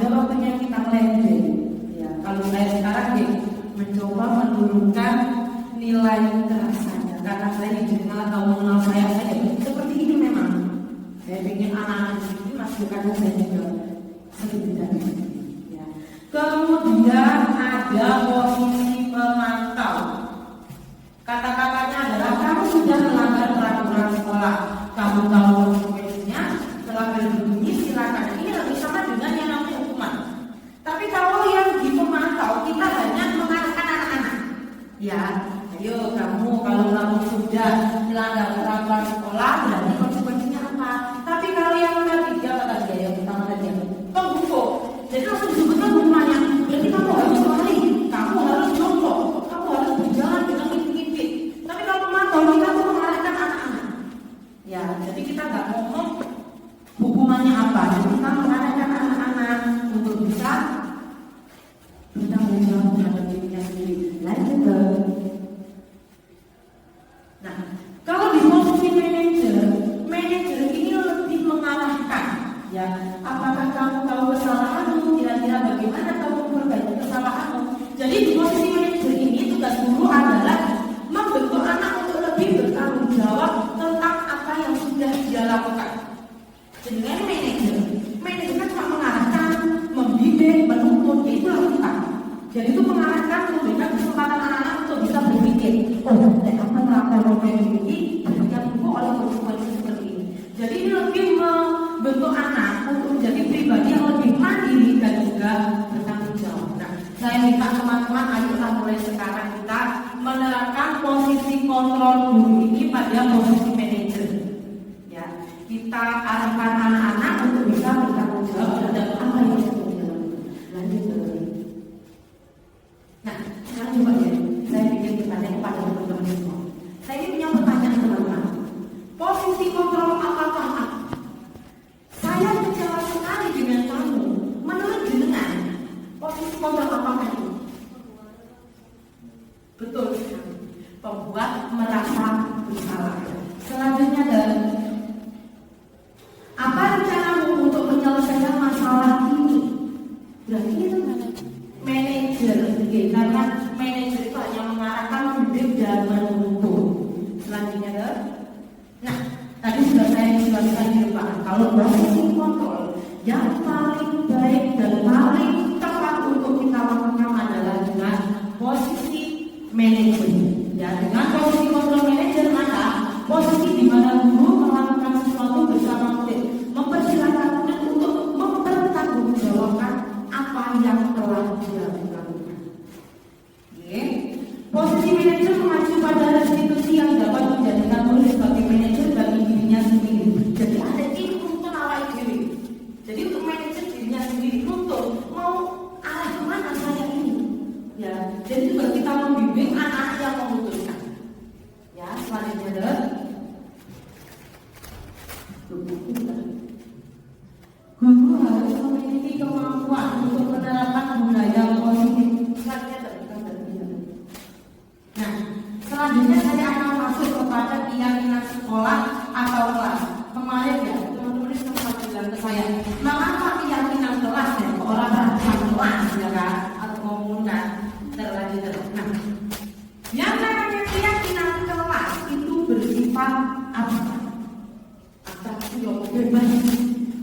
ada waktunya kita landing. Ya, kalau saya sekarang ya mencoba menurunkan nilai kerasanya karena saya dikenal atau mengenal saya saja seperti ini memang. Saya ingin anak-anak ini masuk karena saya juga sedikit ya. Kemudian ada posisi pemantau. Kata-katanya adalah kamu sudah melanggar peraturan sekolah, kamu tahu konsekuensinya, setelah berbunyi silakan. Ini lebih sama dengan yang namanya hukuman. Tapi kalau yang di pemantau kita hanya mengarahkan anak-anak. Ya, ayo kamu kalau kamu sudah melanggar peraturan sekolah berarti konsekuensinya apa? Tapi kalau yang tadi dia kata dia yang pertama tadi penghukum, jadi langsung disebutkan hukumannya. Berarti kamu harus lari, kamu harus jongkok, kamu harus berjalan dengan ngintip-ngintip. Tapi kalau pemantau kita tuh mengarahkan anak-anak. Ya, jadi kita nggak ngomong hukumannya apa, jadi kita mengarahkan anak-anak untuk bisa bertanggung jawab terhadap dirinya sendiri. Lanjut ke. Nah, kalau di posisi manajer ini lebih mengarahkan. Ya, apakah kamu tahu kesalahanmu? Kira-kira bagaimana kamu memperbaiki kesalahanmu? Jadi di posisi manajer ini tugas guru adalah membentuk anak untuk lebih bertanggung jawab tentang apa yang sudah dia lakukan. Dengan manajer kan cuma mengarahkan, membimbing, menuntun, itulah kita. Jadi itu mengarahkan, memberikan kesempatan anak-anak untuk bisa berpikir. Oh, dan apa melakukan ini berikan ibu oleh konsekuensi seperti ini. Jadi ini lebih membentuk anak untuk menjadi pribadi yang lebih mandiri dan juga bertanggung jawab. Nah, saya minta teman-teman ayolah mulai sekarang kita menerapkan posisi kontrol guru ini pada posisi manajer. Ya, kita arahkan anak-anak untuk bisa bertanggung jawab terhadap apa yang sudah dilakukan. Lanjut terus. Nah, sekarang coba ya, saya bikin pertanyaan kepada teman-teman semua. Saya ini punya pertanyaan teman-teman. Posisi kontrol apakah apa? Saya kecewa sekali dengan kamu. Menurut jenengan, posisi kontrol apakah itu? Betul sekali. Pembuat merasa bersalah. Selanjutnya adalah apa rencanamu untuk menyelesaikan masalah ini? Berarti itu manajer, karena manajer itu hanya mengarahkan, membimbing dan menuntun. Selanjutnya adalah, nah tadi sudah saya jelaskan di depan. Kalau posisi kontrol yang paling baik dan paling tepat untuk kita lakukan adalah dengan posisi manajer. Ya, dengan posisi kontrol manajer maka posisi di mana guru melakukan sesuatu bersama murid, mempersilahkan murid untuk mempertanggungjawabkan apa yang telah dia lakukan. Oke. Posisi manajer mengacu pada restitusi yang dapat menjadikan murid sebagai manajer bagi dirinya sendiri. Jadi ada ini untuk awal diri. Jadi untuk manajer dirinya sendiri untuk mau arah kemana saya ini. Ya, jadi juga kita membimbing anak yang memutuskan. Ya, selanjutnya adalah guru harus memiliki kemampuan untuk menerapkan budaya positif. Nah, selanjutnya saya akan masuk kepada keyakinan sekolah atau kelas. Kemarin ya, teman-teman sempat bilang ke saya, mengapa keyakinan kelas ya, orang perhatian kelas ya kan, atau komunitas terlanjut. Nah, yang namanya keyakinan kelas itu bersifat abstrak. Abstrak itu bebas.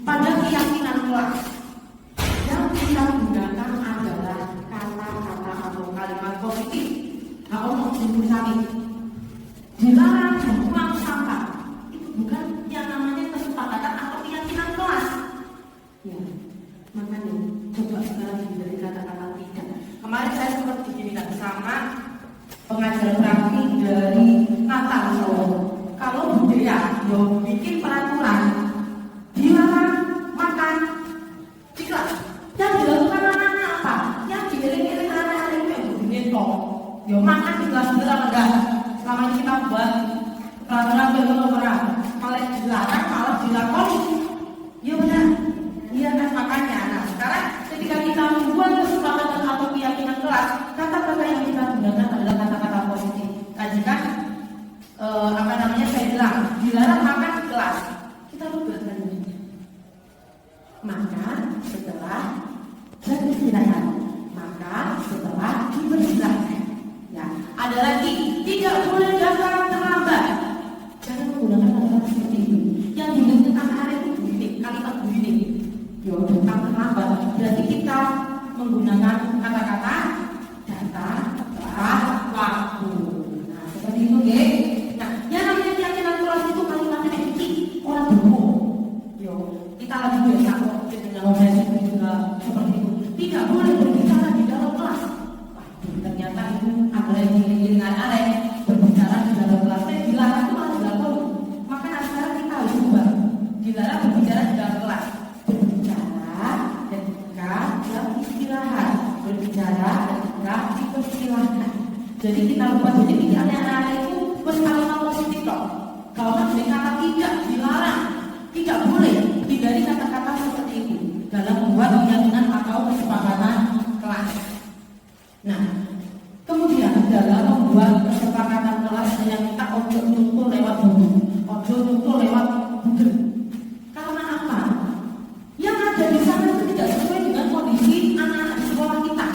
Pada keyakinan kelas yang kita gunakan adalah kata-kata atau kalimat positif. Kalau mau jemput sakit, dilarang membuang sampah, itu bukan yang namanya kesepakatan atau keyakinan kelas. Ya, makanya coba sekarang dari kata-kata tidak. Kemarin saya sempat dijadikan sama pengajar praktik dari Natal Solo. Kalau budaya, yo bikin peraturan dilarang makan di kelas. Yang dilakukan anak-anak apa? Yang diiring-iring anak-anak itu yang begini toh. Yo makan di kelas beneran enggak? Selama ini kita buat peraturan bener-bener. Kalau dilarang malah dilakoni. Ya benar. Iya kan makanya. Nah sekarang ketika kita membuat kesepakatan atau keyakinan kelas, kata-kata yang kita gunakan adalah kata-kata positif. Kajikan apa namanya saya bilang dilarang makan di kelas. Kita rubah tadi. Maka setelah istirahat. Maka setelah dipersilahkan. Ya, ada lagi, tidak boleh datang terlambat. Jangan menggunakan kata-kata seperti itu. Yang dimaksudkan hari itu begini, kalimat begini. Yo, datang terlambat. Berarti kita menggunakan kata-kata datang tepat waktu. Nah, seperti itu, ya. Nah, yang namanya keyakinan kelas itu kalimatnya ini orang berbohong. Yo, kita lagi biasa kok dengan orang juga seperti itu. Tidak boleh berbicara di dalam kelas. Ternyata itu adalah yang diinginkan aneh. Berbicara di dalam kelas dilarang itu malah dilakukan. Maka sekarang kita harus ubah. Dilarang berbicara di dalam kelas. Berbicara ketika jam istirahat. Berbicara ketika dipersilahkan. Jadi kita lupa. Jadi pikirannya anak-anak itu berkalimat positif kok. Kalau dengan kata tidak dilarang, tidak boleh hindari kata-kata seperti itu dalam membuat keyakinan atau kesepakatan kelas. Nah, kemudian dalam membuat kesepakatan kelas yang kita ojo nyumpul lewat buku, ojo nyumpul lewat Google. Karena apa? Yang ada di sana itu tidak sesuai dengan kondisi anak-anak di sekolah kita.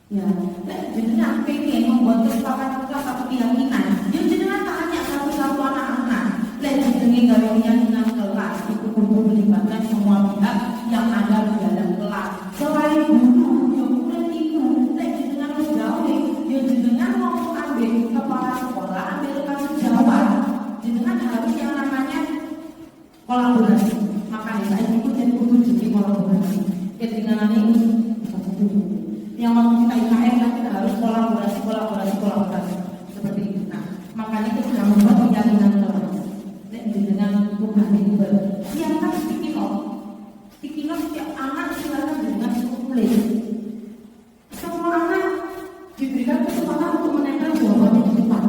Ya, jenengan pengen membuat kesepakatan kelas atau keyakinan. Dia jenengan tanya satu-satu anak-anak. Lihat jenengan dari keyakinan kelas itu kumpul melibatkan semua pihak yang ada di dalam kelas. Selain guru, yang murid itu, lihat jenengan harus gawe. Ya jenengan mau ambil kepala sekolah, ambil kasih jawab. Jenengan harus yang namanya kolaborasi. Makanya saya ikut dan kudu jadi kolaborasi. Ketinggalan ini yang mau kita IKN kan kita harus kolaborasi seperti itu. Nah, makanya kita sudah membuat keyakinan kelas dengan bukan itu. Siapkan sticky note setiap anak silakan dengan tulis. Semua anak diberikan kesempatan untuk menempel jawaban yang tepat.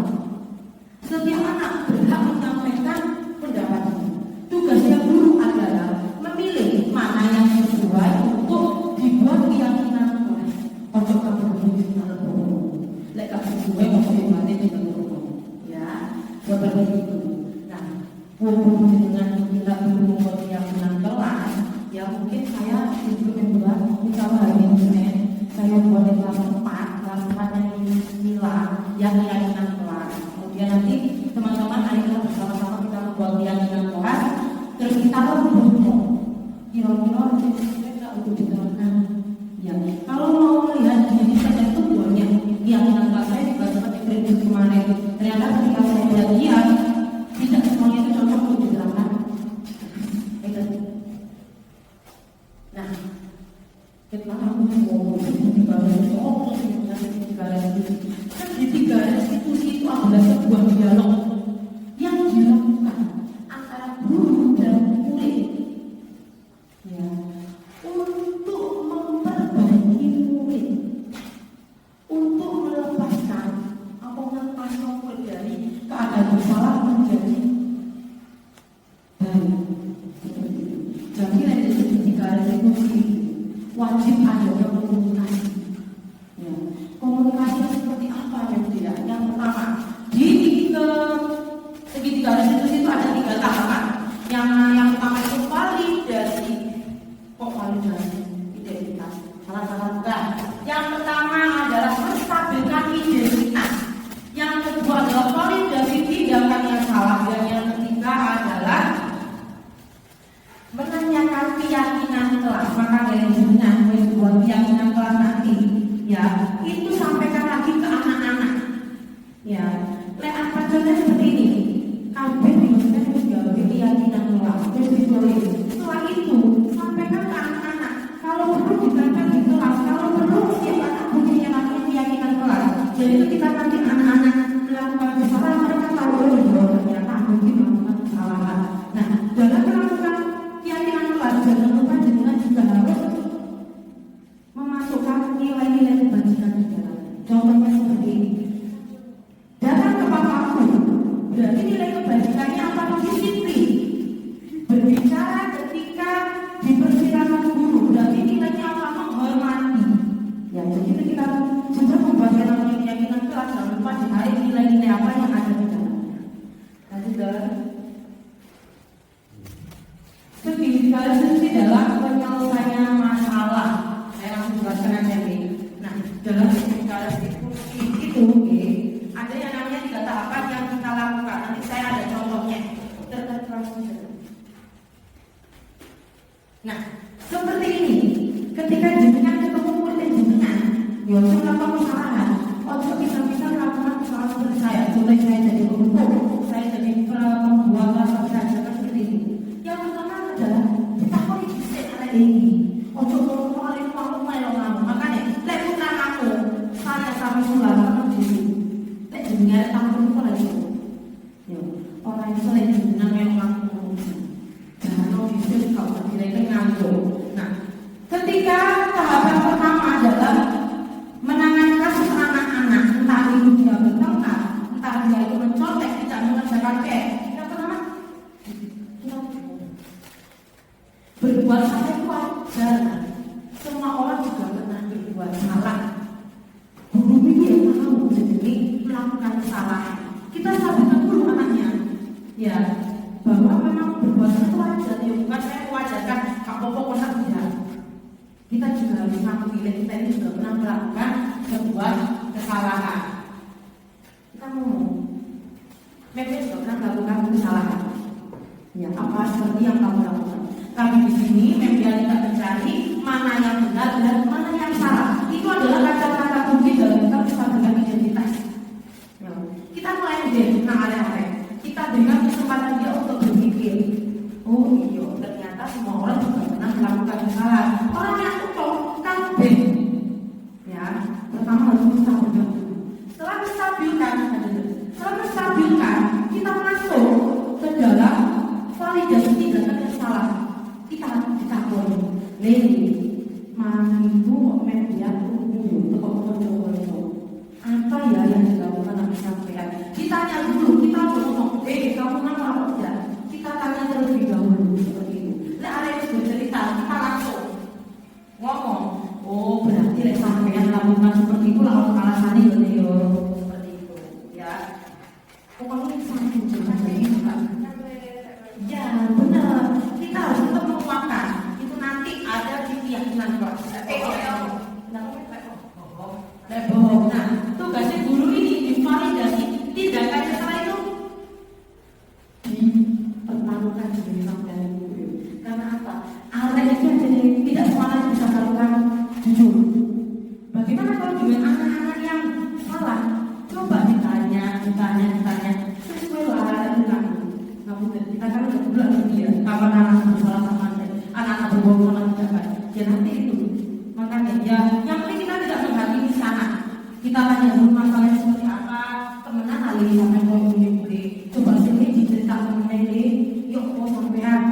Setiap anak berhak menyampaikan pendapatnya. Tugasnya guru adalah memilih mana yang sesuai untuk dibuat keyakinan kelas. Untuk kamu sesuai untuk dibuat ya, seperti itu. Nah, hubungan dengan kita membuat keyakinan kelas, ya mungkin saya untuk membuat misalnya hari ini saya buat di kelas 4 yang nila yang keyakinan kelas. Kemudian nanti teman-teman ayo bersama-sama kita membuat keyakinan kelas. Terus kita berhitung kira-kira kita untuk diterapkan. Ya, kalau mau melihat ini saja itu banyak keyakinan kelas saya juga seperti kritis kemarin. Ternyata ketika saya belajar tidak semuanya itu cocok untuk diterapkan. Nah, ketika aku ngomong di bawah di tiga institusi itu adalah sebuah dialog yang dilakukan antara guru dan murid. Ya, untuk memperbaiki murid, untuk melepaskan apa melepaskan murid dari keadaan bersalah menjadi baik. Jadi dari tiga institusi wajib adanya komunikasi. Ya. Komunikasi seperti apa yang tidak? Yang pertama, di segitiga institusi itu ada 3 tahapan. Yang pertama itu validasi. Kok validasi? Identitas. Salah bukan. Yang pertama adalah menstabilkan identitas. Yang kedua adalah validasi tindakan yang salah. Dan yang ketiga adalah menanyakan keyakinan kelas. Maka dari jenengan membuat keyakinan kelas nanti, ya itu sampaikan lagi ke anak-anak. Ya, Ya, saya melakukan kesalahan. Ojo bisa-bisa melakukan kesalahan seperti saya. Contoh saya jadi pemukul, saya jadi pembuat rasa belajar seperti itu. Yang pertama adalah kita kondisi ada ini. Ojo ngomong oleh kamu melong. Makanya, lek putra aku, saya sama sulah sama diri. Lek dunia tamu itu lagi. Ya, orang itu lagi dunia melong aku. Jangan mau bisa kalau tidak nganggur. Nah, ketika tahapan pertama adalah menangani kasus anak-anak, entah itu dia bertengkar, entah dia itu mencontek, tidak mengerjakan PR. Yang pertama, berbuat salah itu wajar. Semua orang juga pernah berbuat salah. Guru ini yang tahu jadi melakukan kesalahan. Kita sampaikan dulu anaknya, ya, bahwa memang berbuat salah itu wajar. Ya, bukan saya mewajarkan apa-apa pernah tidak. Kita juga harus mengakui kita ini juga pernah melakukan sebuah kesalahan. Kita ngomong, memang juga pernah melakukan kesalahan. Ya, apa seperti yang kamu lakukan? Tapi di sini media tidak mencari mana yang benar dan mana yang salah. Itu adalah kata-kata kunci dalam kita bisa dengan identitas. Ya, kita mulai menjadi ada. Kita berikan kesempatan dia untuk berpikir. Oh iya, ternyata semua orang juga pernah melakukan kesalahan. Orang yang utuh kan ya, pertama harus stabilkan dulu. Setelah menstabilkan, kita masuk ke dalam validasi tindakan yang salah. Kita boleh lele, itu media apa ya yang dilakukan anak sampean? Ditanya dulu, kita ngomong, kamu kenapa tidak? Kita tanya terlebih dahulu seperti itu. Nah, ada yang bercerita, kita langsung ngomong. Oh, berarti lek sampean lakukan seperti itu lawan alasannya gitu seperti itu, ya. Pokoknya sampai jelas ini bukan. Ya, benar. Kita harus tetap menguatkan. Itu nanti ada di keyakinan kelas. Nah, tugasnya guru ini divalidasi tindakan salah itu dipertaruhkan di sampean guru. Karena apa? Arek itu jadi tidak semuanya bisa melakukan jujur. Bagaimana kalau dengan anak-anak yang salah? Coba ditanya. Sesuai lah dengan kamu. Kita kan udah bulan dia. Kapan anak bersalah sama anak berbohong sama tidak? Ya nanti itu. Makanya ya, yang penting kita tidak menghakimi sana. Kita tanya dulu masalahnya seperti apa. Temenan kali sampai mau beli. Coba sini diceritakan mengenai yuk mau sampean.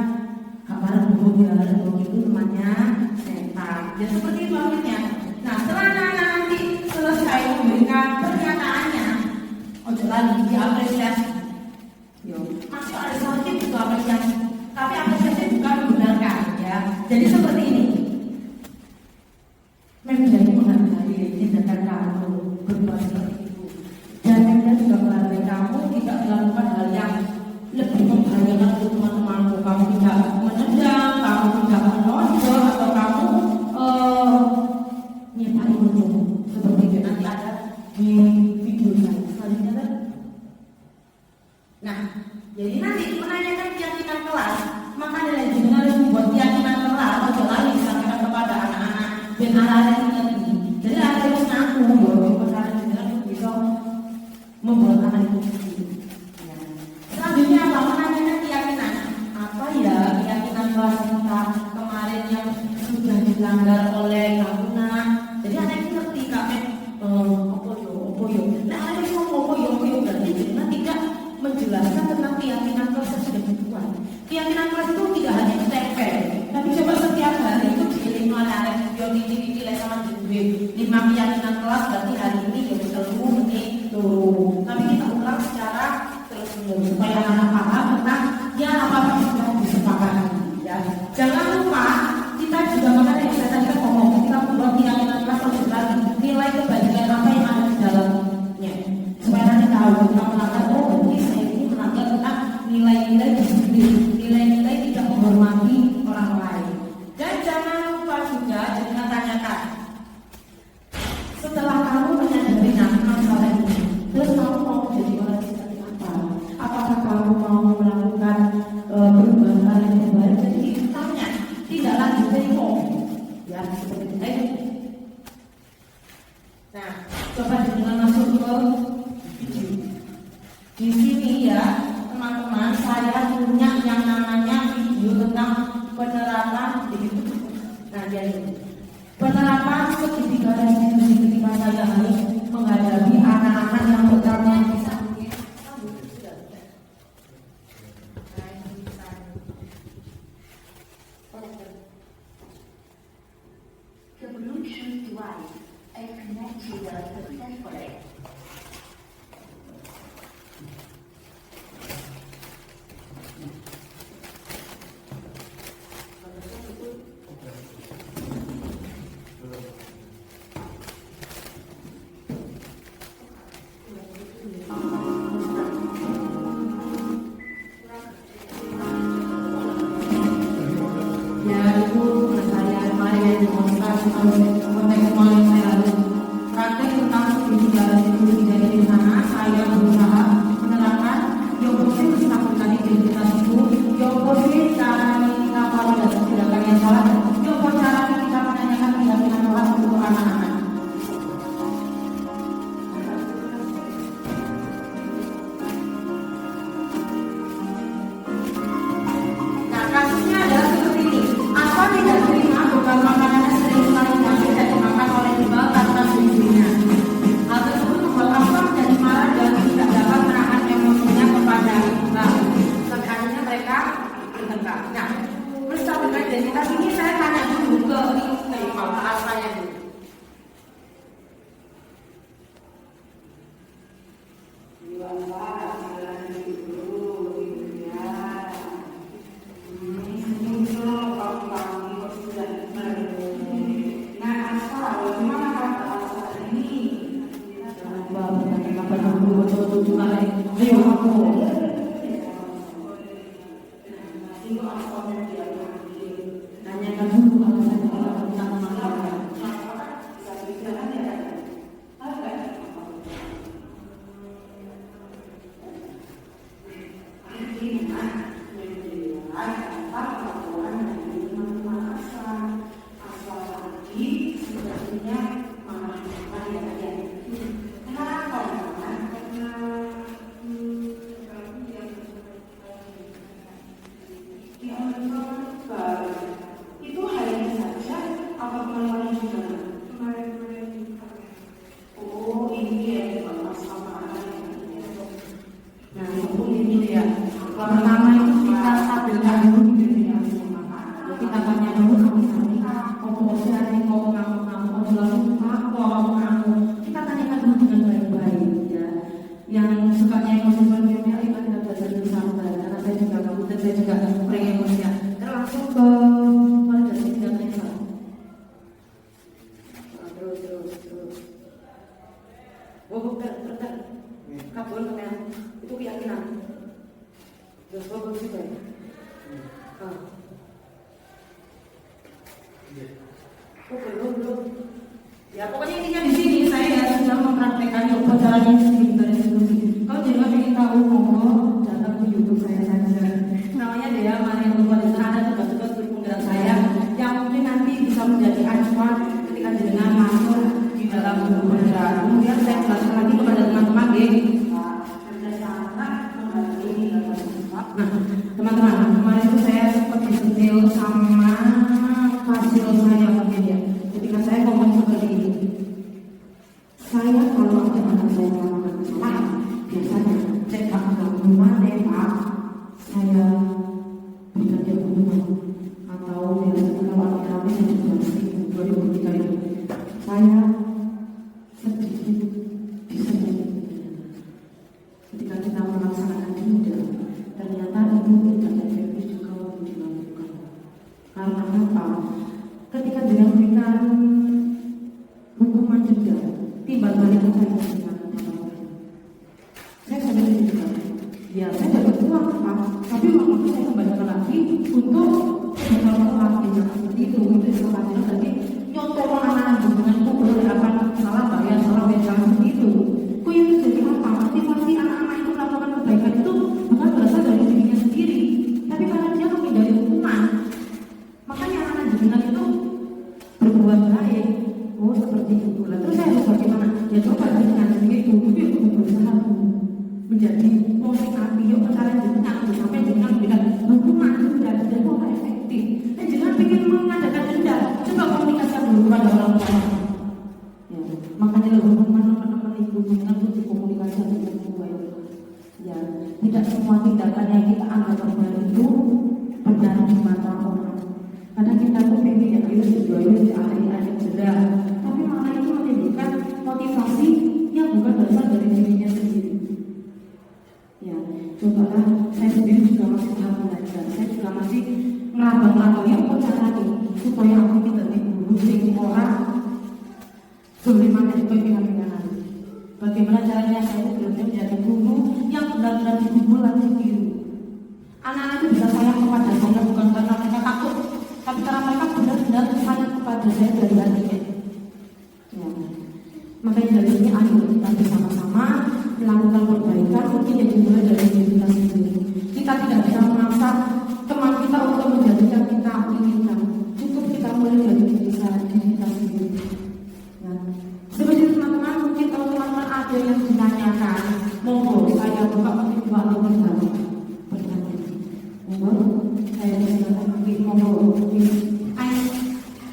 Kabar berbohong itu temannya setan. Ya seperti itu akhirnya. Nah, setelah nanti selesai memberikan pernyataannya, ojo lagi diapresiasi. Yo, masih ada sedikit juga apresiasi. Tapi apresiasi bukan membenarkan, ya. Jadi seperti ini. Menjadi menghargai tindakan kamu berbuat seperti itu. Dan Memang juga menghargai kamu tidak melakukan hal yang lebih membahayakan untuk teman-temanmu. Kamu tidak menendang, kamu tidak menonjol, atau kamu nyepari menunggu seperti itu. Nanti ada di video selanjutnya kan? Nah, jadi nanti menanyakan keyakinan kelas, maka nilai jenengan harus membuat keyakinan kelas atau lagi disampaikan kepada anak-anak dan anak-anak yang mengerti. Jadi ada yang ngaku bahwa pesan jenengan bisa membuat anak itu sendiri. Ya. Selanjutnya apa? Menanyakan keyakinan. Apa ya keyakinan kelas kita kemarin yang sudah dilanggar oleh Kamuna? Jadi anak itu ngerti kami opo yo. Nah anak itu ngomong opo yo berarti jenengan tidak menjelaskan tentang keyakinan kelas yang sudah dibuat. Keyakinan kelas itu tidak hanya ditempel, tapi coba setiap hari itu diiling anak yo titi sama duit 5 keyakinan kelas berarti hari ini yo telu ini turu. Tapi kita ulang secara terus-menerus supaya anak paham tentang ya apa-apa yang sudah disepakati. Ya, jangan lupa kita juga makanya yang saya tadi ngomong kita membuat keyakinan kelas untuk lagi nilai kebaikan apa yang ada di dalamnya supaya nanti tahu kita melanggar berarti saya ini melanggar tentang nilai-nilai disiplin, nilai-nilai tidak menghormati orang lain. Dan jangan lupa juga jangan tanyakan setelah kamu menyadari masalah ini, terus kamu mau menjadi orang seperti apa? Apakah kamu mau melakukan Nah, coba dengan masuk ke video. Di sini ya, teman-teman, saya punya yang namanya video tentang penerapan nah jadi penerapan segitiga restitusi ketika saya harus menghadapi anak-anak yang bertanya bisa The Bluetooth device is connected successfully. ya itu saya kemarin demonstrasi konteks kemarin saya harus praktek tentang segitiga restitusi. Jadi di sana saya berusaha menerapkan Yokosin kestabilan identitas itu, Yokosin cara kita pada tindakan yang salah, Yoko cara kita menanyakan keyakinan orang untuk anak-anak. Nah kasusnya adalah seperti ini. Apa tidak terima bukan makanan yang sering sekali tidak dimakan oleh ibu karena ibunya. Hal tersebut membuat Afra menjadi marah dan tidak dapat menahan emosinya kepada ibu. Sampai akhirnya mereka bertengkar. Nah, menstabilkan identitas ini saya tanya dulu ke Afranya dulu. Tanyakan dulu alasan kita tentang masalah. Itu hanya saja apa kemarin juga? Oh ini ya pas sama Nah, itu ini ya. Pertama itu kita stabilkan dulu identitasnya. Kita tanya dulu kami komposisi kok ngamuk selalu aku. Kita tanyakan dulu dengan baik-baik ya. Yang sukanya emosi seperti ini, kita tidak belajar bersama. Karena saya juga kamu dan saya juga orang emosi. Langsung ke validasi tidak netral. Terus. Oh, bukan. Kabul kemen itu keyakinan. Terus kabul juga ya. Belum. Ya pokoknya intinya di sini saya ya sudah mempraktekkan caranya segitiga restitusi. Kalau jangan ingin tahu monggo datang ke YouTube saya saja. Namanya Dea Maria Nurwaliza. Ada tugas-tugas berpenggerak saya yang mungkin nanti bisa menjadi acuan ketika jenengan masuk di dalam berbeda. Kemudian saya jelaskan lagi kepada teman-teman Nah, teman-teman, kemarin itu saya sempat disentil sama hasil saya mungkin ya. Ketika saya ngomong seperti ini, saya kalau ada anak saya melakukan kesalahan, biasanya cek rumah Pak, saya berikan dia hukuman atau dia kalau kami yang sudah 2003 itu, saya sedikit bisa ketika kita melaksanakan tidak, ternyata itu tidak efektif juga untuk dilakukan. Karena apa? Ketika dia memberikan hukuman denda, timbal balik saya memberikan hukuman. Saya sadar juga, ya saya dapat uang Pak, tapi uang itu saya kembalikan lagi untuk menolak seperti itu, untuk seperti tadi nyontoh anak dengan kubur akan salah bayar salah seperti itu. Kok yang terjadi apa? Motivasi anak-anak itu melakukan kebaikan itu bukan berasal dari dirinya sendiri, tapi karena dia menghindari hukuman. Makanya anak-anak jenengan itu berbuat baik. Oh seperti itu. Terus saya harus bagaimana? Ya coba dengan itu yuk berusaha menjadi motivasi yuk percaya jenengan sampai jenengan bilang hukuman denda itu apa efektif. Jenengan ingin mengadakan denda, coba komunikasi dulu kepada orang tua. Ya, makanya teman-teman ibu jenengan itu komunikasi dengan ibu ya. Tidak semua tindakan yang kita anggap benar itu benar di mata orang. Karena kita tuh pengen ya itu tujuannya si ahli jelas, tapi malah itu menimbulkan motivasi yang bukan berasal dari dirinya sendiri. Ya, cobalah saya sendiri juga masih tahap belajar. Saya juga masih ngeraba-ngeraba ya apa caranya supaya aku tidak diburu sing orang sebagaimana pimpinan. Bagaimana caranya saya belum menjadi guru yang benar-benar dikumpulkan sendiri. Anak-anak itu bisa sayang kepada saya bukan karena mereka takut, tapi karena mereka benar-benar sayang kepada saya dari hatinya. Ya. Makanya dari sini ayo kita bersama-sama melakukan perbaikan, mungkin yang dimulai dari diri kita sendiri. Kita tidak bisa memaksa teman kita untuk menjadi yang kita inginkan. Cukup kita mulai dari diri kita sendiri. Ya. Seperti teman-teman, mungkin kalau teman-teman ada yang ditanyakan, monggo saya buka mungkin 2 atau 3 pertanyaan. Monggo, saya silakan mungkin monggo. Ayo.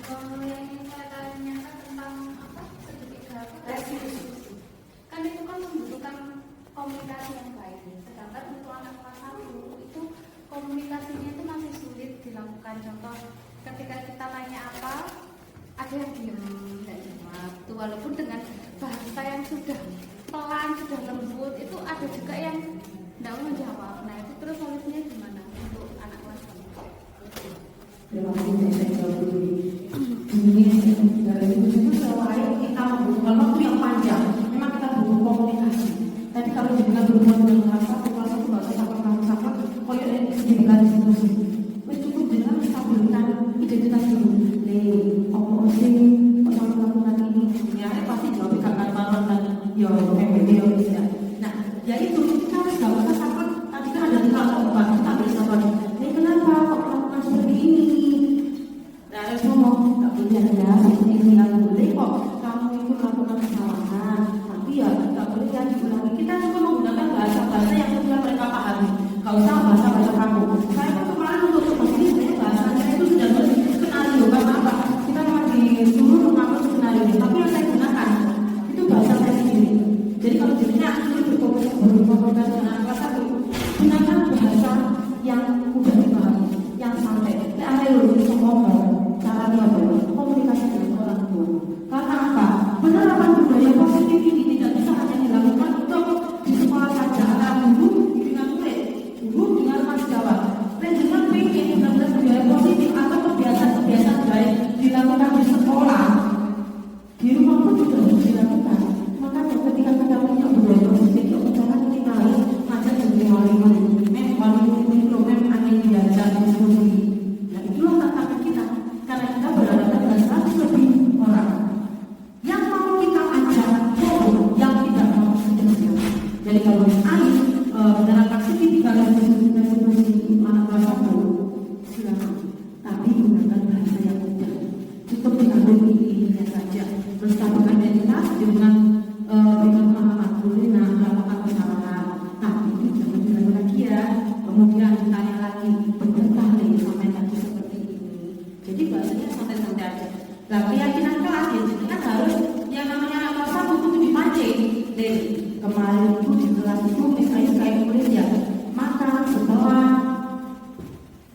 Kalau yang ingin saya tanyakan tentang apa segitiga restitusi, kan itu kan membutuhkan komunikasi yang baik. Sedangkan untuk anak kelas 1 itu komunikasinya itu masih sulit dilakukan. Contoh, ketika kita tanya apa, ada yang diam dan jawab. Tuh, walaupun dengan bahasa yang sudah pelan, sudah lembut, itu ada juga yang tidak menjawab. Nah, itu terus solusinya gimana untuk anak kelas 1? Terima kasih, saya jawab dulu. Ini dari itu selalu kita membutuhkan waktu yang panjang. Memang kita butuh komunikasi. Tapi kalau kita berhubungan dengan kelas 1 itu nggak usah sampai kalau yang sedikit diskusi. Cukup dengan kita berikan identitas dulu. Apa sih orang melakukan ini? Ya, pasti jawab kakak baron dan yo PPD yo tidak. Nah, ya itu kita harus jawab sampai tadi kan ada 3 obat kita bisa jawab. Ini kenapa kok melakukan seperti ini? Nah, harus ngomong nggak boleh ada ini nggak boleh kok kamu itu melakukan kesalahan. Tapi ya nggak boleh ya diulangi. Kita cuma menggunakan bahasa yang sudah mereka pahami. Gak usah bahasa kamu. Saya kemarin untuk ini sebenarnya bahasanya itu sudah skenario apa? Kita memang disuruh mengatur skenario, tapi yang saya gunakan itu bahasa saya sendiri. Jadi kalau jadinya berkomunikasi dengan kelas 1, gunakan bahasa yang mudah dipahami, yang santai. Ayo bisa ngomong, caranya komunikasi dengan orang tua. Karena apa? Penerapan budaya positif ini tidak bisa hanya dilakukan untuk di sekolah saja. Antara guru dengan murid, guru dengan mahasiswa. Dan dengan pengen benar-benar budaya positif atau kebiasaan-kebiasaan baik dilakukan di sekolah, di rumah pun juga harus dilakukan. Makanya ketika kita punya budaya positif, jangan kita ngajak jadi wali-wali, angin diajak diskusi. Nah itulah tantangan kita, karena kita berhadapan dengan 100 lebih orang yang mau kita ajak, yang tidak mau kita ajak. Jadi kalau air menerapkan segitiga restitusi anak kelas 1, silakan. Tapi gunakan bahasa yang mudah. Cukup diambil ini saja. Melestarikan identitas dengan pemahaman boleh melakukan kesalahan. Tapi jangan diulangi lagi ya. Kemudian ditanya lagi, benar kali sampai tadi seperti ini. Jadi bahasanya santai-santai aja. Nah, keyakinan kelas ya, jadi kan harus yang namanya anak kelas 1 itu dipancing. Deh, kemarin itu di kelas itu misalnya kayak murid ya, makan setelah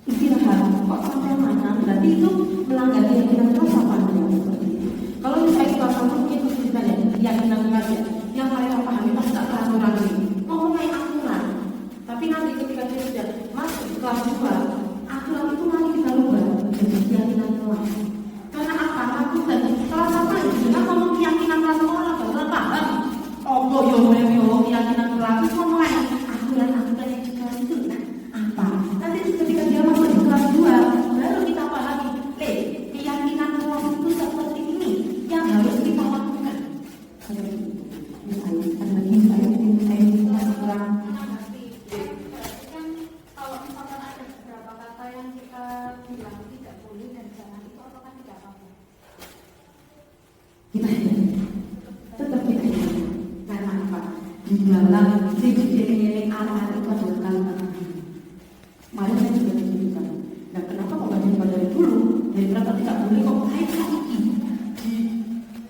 istirahat kok sampai mana? Berarti itu melanggar keyakinan kelas apa seperti itu. Kalau misalnya kelas 1 mungkin kita ya keyakinan kelas ya, yang mereka pahami pasti tak peraturan ini. Ngomong kayak aturan. Tapi nanti ketika dia sudah masuk ke kelas 2, aturan itu nanti kita ubah jadi keyakinan kelas. Karena apa? Aku tadi kelas 1 itu kan ngomong keyakinan kelas orang baru paham. Oh yo keyakinan kelas itu ngomong aturan-aturan yang di kelas itu apa? Nanti ketika dia masuk di kelas 2, baru kita pahami. Keyakinan kelas itu seperti ini yang harus kita lakukan. Misalnya, saya kurang. Kan kalau misalkan ada dalam sisi anak itu adalah kalimat. Mari saya juga tunjukkan. Nah, kenapa pembagian dari dulu dari berapa tidak boleh kok naik lagi di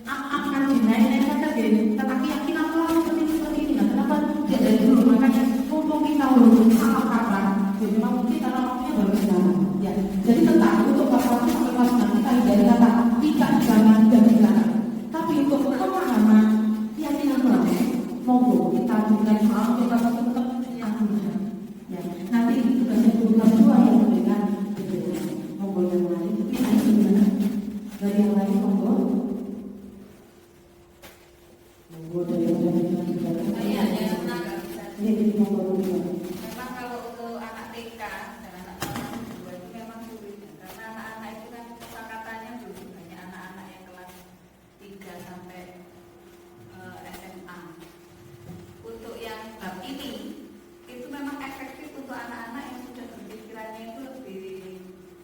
akan dinaik saja gini. Tetapi yakin aku seperti ini. Nah, kenapa tidak dari dulu? Makanya mumpung kita belum sama kapan. Jadi mungkin karena waktunya baru sekarang. Ya, jadi tetap untuk pasal sampai kelas 6 kita hindari kata tidak jangan dan dilarang. Tapi untuk pemahaman keyakinan kelas monggo kita berikan soal kita tetap anugerah. Ya, nanti tugasnya kelas 2 yang memberikan monggo yang lain. Ini gimana? Dari yang lain monggo. Monggo dari yang lain juga. Saya hanya nggak bisa. Ini monggo dulu. Memang kalau untuk anak TK dan anak kelas 2 itu memang sulit ya. Karena anak-anak itu kan kosakatanya belum banyak anak-anak yang kelas 3 sampai SMA. Untuk yang bab ini itu memang efektif untuk anak-anak yang sudah berpikirannya itu lebih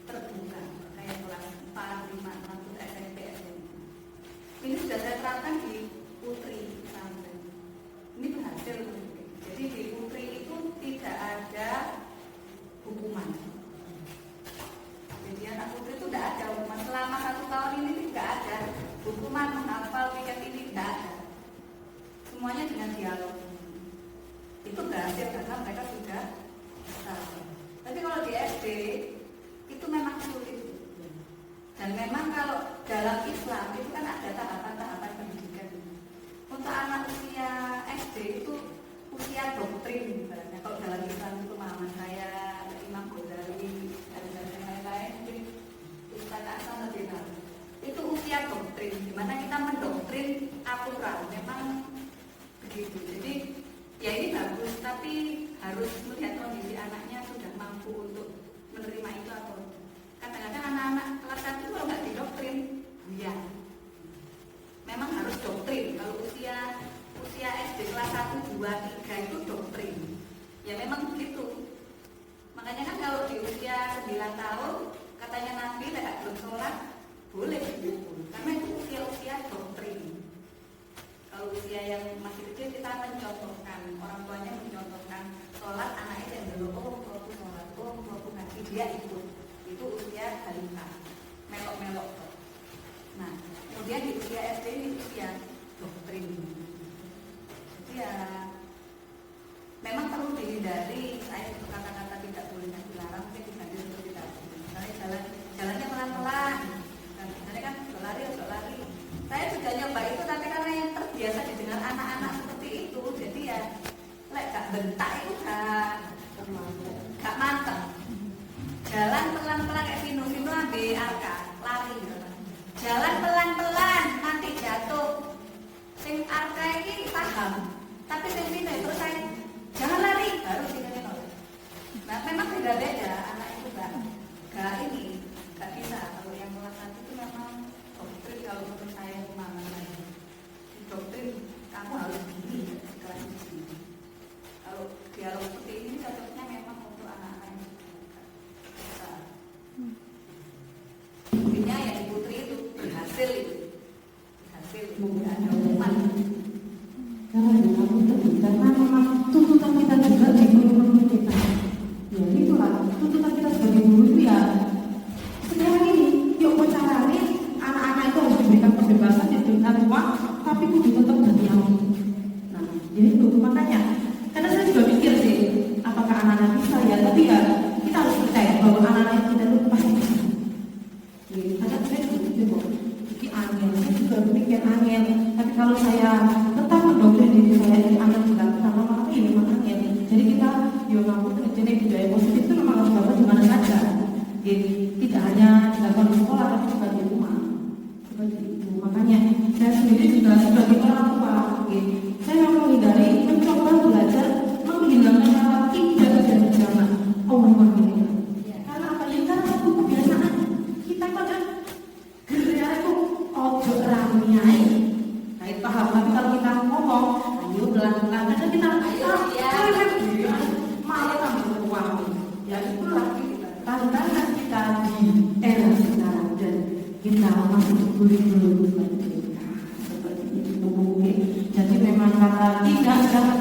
terbuka kayak kelas 4, 5, 6 SMP, SMA. Ini sudah saya terapkan di Putri Pesantren. Ini berhasil. Jadi di Putri itu tidak ada hukuman. Jadi anak Putri itu tidak ada hukuman selama 1 tahun ini tidak ada hukuman menghafal piket ini tidak ada. Semuanya dengan dialog. Itu berhasil karena mereka sudah tahu. Tapi kalau di SD itu memang sulit. Dan memang kalau dalam Islam itu kan ada tahapan-tahapan pendidikan. Untuk anak usia SD itu usia doktrin misalnya. Kalau dalam Islam itu pemahaman saya Imam Ghazali dan yang lain-lain mungkin Ustaz Hasan lebih tahu. Itu usia doktrin, di mana kita mendoktrin Al-Quran. Memang begitu. Jadi ya ini bagus, tapi harus melihat kondisi anaknya sudah mampu untuk menerima itu atau kadang-kadang anak-anak kelas 1 itu kalau nggak didoktrin, ya memang harus doktrin. Kalau usia SD kelas 1, 2, 3 itu doktrin. Ya memang begitu. Makanya kan kalau di usia 9 tahun katanya Nabi tidak belum sholat boleh gitu. Karena itu usia doktrin. Kalau usia yang masih kecil kita mencontohkan, orang tuanya mencontohkan sholat, anaknya yang dulu aku sholat, aku ngaji, dia ikut. Itu usia balita, melok-melok. Nah, kemudian di usia SD ini usia doktrin. Jadi ya memang perlu dihindari saya untuk kata-kata tidak boleh dan dilarang, mungkin dihindari untuk tidak boleh. Misalnya jalannya pelan-pelan, dan misalnya kan lari. Saya sudah nyoba itu, tapi karena yang terbiasa didengar anak-anak seperti itu, jadi ya gak bentak itu gak mantap. Jalan pelan-pelan kayak Vino ambil arka, lari. Jalan pelan-pelan, nanti jatuh. Sing arka ini paham, tapi sing Vino terus saya jangan lari, baru Vino. Nah memang beda-beda anak itu gak bisa. Kalau yang kelas 1 itu memang doktrin, kalau menurut saya pemahaman doktrin kamu harus gini kelas ini. Kalau dialog seperti ini cocoknya memang untuk anak-anak yang besar. Buktinya yang di Putri itu berhasil ada hukuman. Karena memang tuntutan kita juga di guru-guru kita. Ya itulah tuntutan kita sebagai guru itu ya. Sekarang ini yuk caranya anak-anak itu harus diberikan kebebasan, diberikan ruang, tapi kudu tetap berdialog. Nah, jadi itu makanya. Karena saya juga mikir sih, apakah anak-anak bisa ya? Tapi ya kita harus percaya bahwa anak-anak kita itu pasti bisa. Karena saya juga mikir bahwa ini angin, saya juga mikir angin. Tapi kalau saya tetap mendoktrin diri saya ini angin juga sama malah ini memang angin. Jadi kita mampu terjadi budaya positif itu memang harus dapat di mana saja. Jadi tidak hanya dilakukan di sekolah, tapi juga di rumah. Seperti itu. Makanya saya sendiri juga sebagai orang tua, saya memang menghindari mencoba belajar menghilangkan kata tidak dan jangan. Karena apa ya? Karena itu kebiasaan kita pada gerak itu ojo ramiai. Nah itu paham. Tapi kalau kita ngomong, ayo pelan-pelan. Kadang kita malah tambah uang. Ya itulah tantangan kita di era sekarang dan kita masih belum seperti itu. Jadi memang kata tidak jangan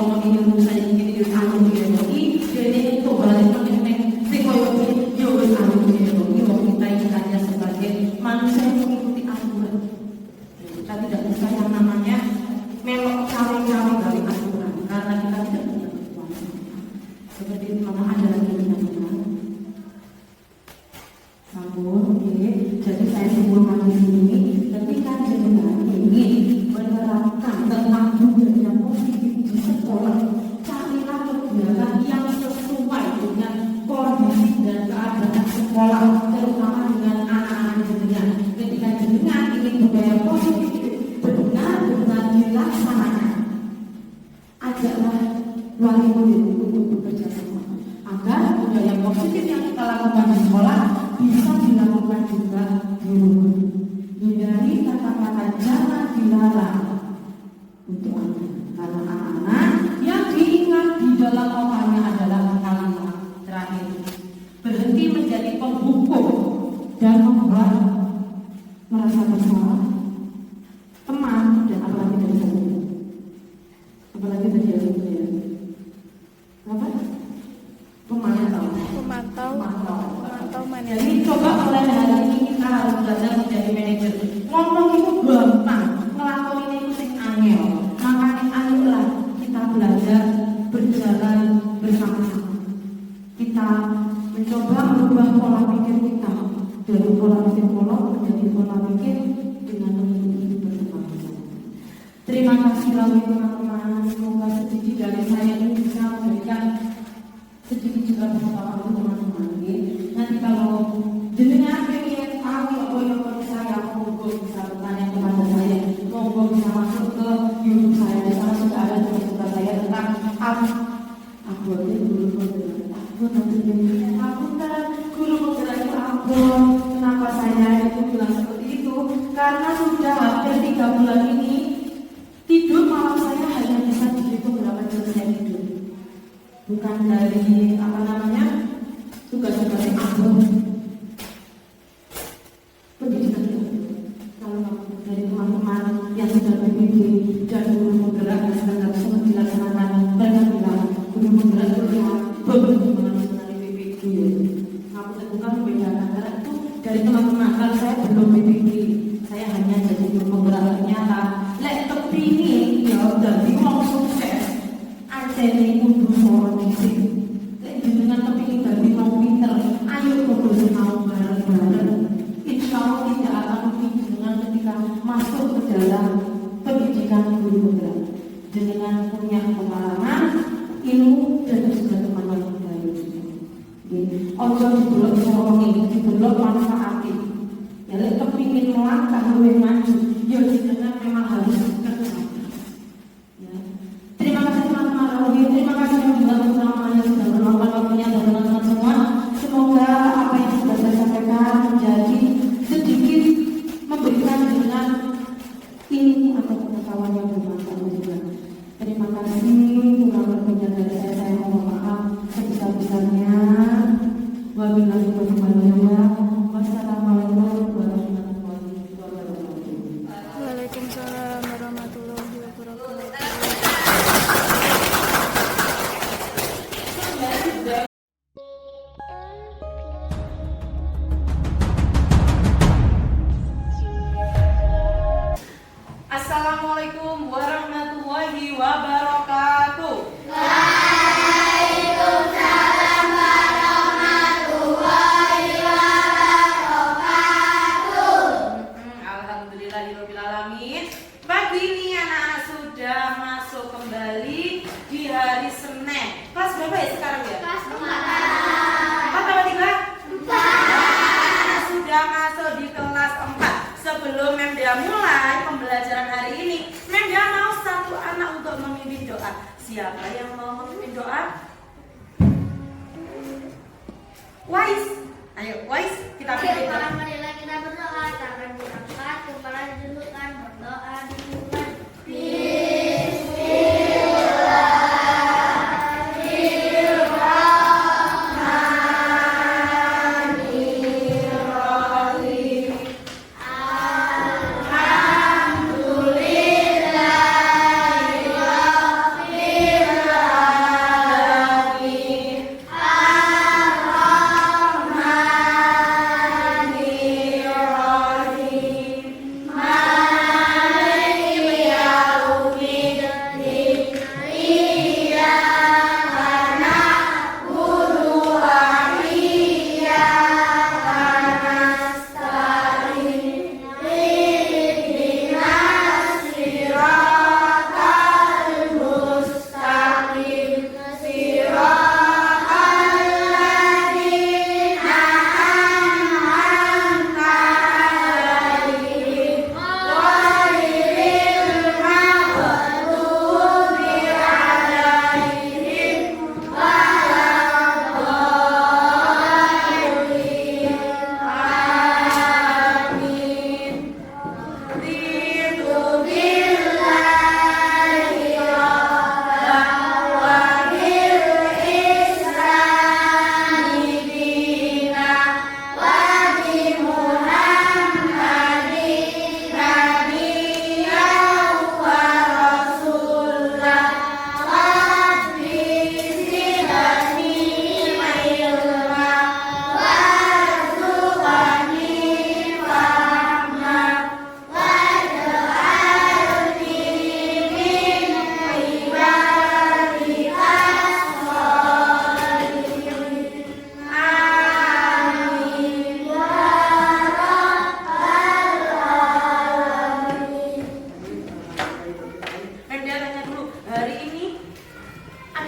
ngomong ilmu saya iki anu iki dene untuk balik meneh sing koyo yo wis anu iki wong kita ini hanya sebagai manusia yang mengikuti aturan. Kita tidak bisa yang namanya memang cawe-cawe dari aturan karena kita tidak punya kekuasaan. Seperti mana ada lagi teman-teman. Sambung, oke. Jadi saya simpulkan di sini, ketika jenengan ingin menerapkan tentang budaya positif di sekolah, carilah kegiatan yang sesuai dengan kondisi dan keadaan sekolah, terutama dengan anak-anak jenengan. Ketika jenengan ingin budaya positif benar-benar dilaksanakan, ajaklah wali murid untuk bekerja sama agar budaya positif yang kita lakukan di sekolah bisa dilakukan juga di rumah. Hindari kata-kata jangan dilarang untuk anak, karena anak-anak yang diingat di dalam otaknya adalah kalimat terakhir. Berhenti menjadi penghukum dan membuat merasa bersalah teman dan apalagi dari saya. Apalagi terjadi ya. Apa? Pemantau manajer. Jadi coba mulai hari ini kita harus belajar menjadi manajer. Ngomong itu gampang, ngelakuin itu sing angel. Makanya ayolah kita belajar berjalan bersama-sama. Kita mencoba merubah pola pikir kita dari pola pikir kolot menjadi pola pikir dengan mengikuti bersama-sama. Terima kasih lagi teman-teman. Semoga sedikit dari saya ini bisa memberikan sedikit juga pengetahuan untuk teman-teman. Nanti kalau jenengan pengen tahu apa yang saya, monggo bisa bertanya kepada saya, monggo bisa masuk ke YouTube saya. Di sana sudah ada tugas saya tentang aku guru penggerak itu ampun. Kenapa saya itu bilang seperti itu? Karena sudah hampir 3 bulan ini tidur malam saya hanya bisa dihitung berapa jam saya tidur. Bukan dari tugas-tugas yang aku pendidikan itu. Kalau dari teman-teman yang sudah PBB dan guru penggerak yang sedang sempat dilaksanakan, mereka bilang guru penggerak itu bagaimana dari PBB. Aku tentukan membedakan antara itu dari teman-teman. Kalau saya belum PBB, saya hanya jadi guru penggerak ternyata. Lek kepingin ya udah bingung sukses. Aceh kudu soro disik. Lek jenengan kepingin dadi wong pinter, ayo kudu sinau bareng-bareng. Insyaallah tidak akan rugi jenengan ketika masuk ke dalam pendidikan guru penggerak. Jenengan punya pengalaman, ilmu dan juga teman yang baik. Ojo didelok soroning, didelok manfaati. Ya lek kepingin melangkah luwih maju, ya jenengan memang harus kerja. Terima kasih teman-teman Robi, terima kasih juga teman-teman yang sudah meluangkan waktunya dan teman-teman semua. Semoga apa yang sudah saya sampaikan menjadi sedikit memberikan dengan ilmu atau pengetahuan yang bermanfaat juga. Terima kasih, kurang lebihnya dari saya mohon maaf sebesar-besarnya. Wabillahi taufiq. Wassalamualaikum warahmatullahi wabarakatuh. Waalaikumsalam warahmatullahi wabarakatuh. Assalamualaikum warahmatullahi wabarakatuh. Alhamdulillahirobbilalamin. Pagi ini anak-anak sudah masuk kembali di hari Senin. Kelas berapa ya sekarang ya? Kelas 4. 4 apa 3? 4. Sudah masuk di kelas 4. Sebelum Memdia mulai pembelajaran hari ini, Memdia mau satu anak untuk memimpin doa. Siapa yang mau memimpin doa? Wais. Ayo, Wais, kita pimpin doa. Para marilah kita berdoa, tangan diangkat, kepala ditundukkan, berdoa dimulai. Alhamdulillah.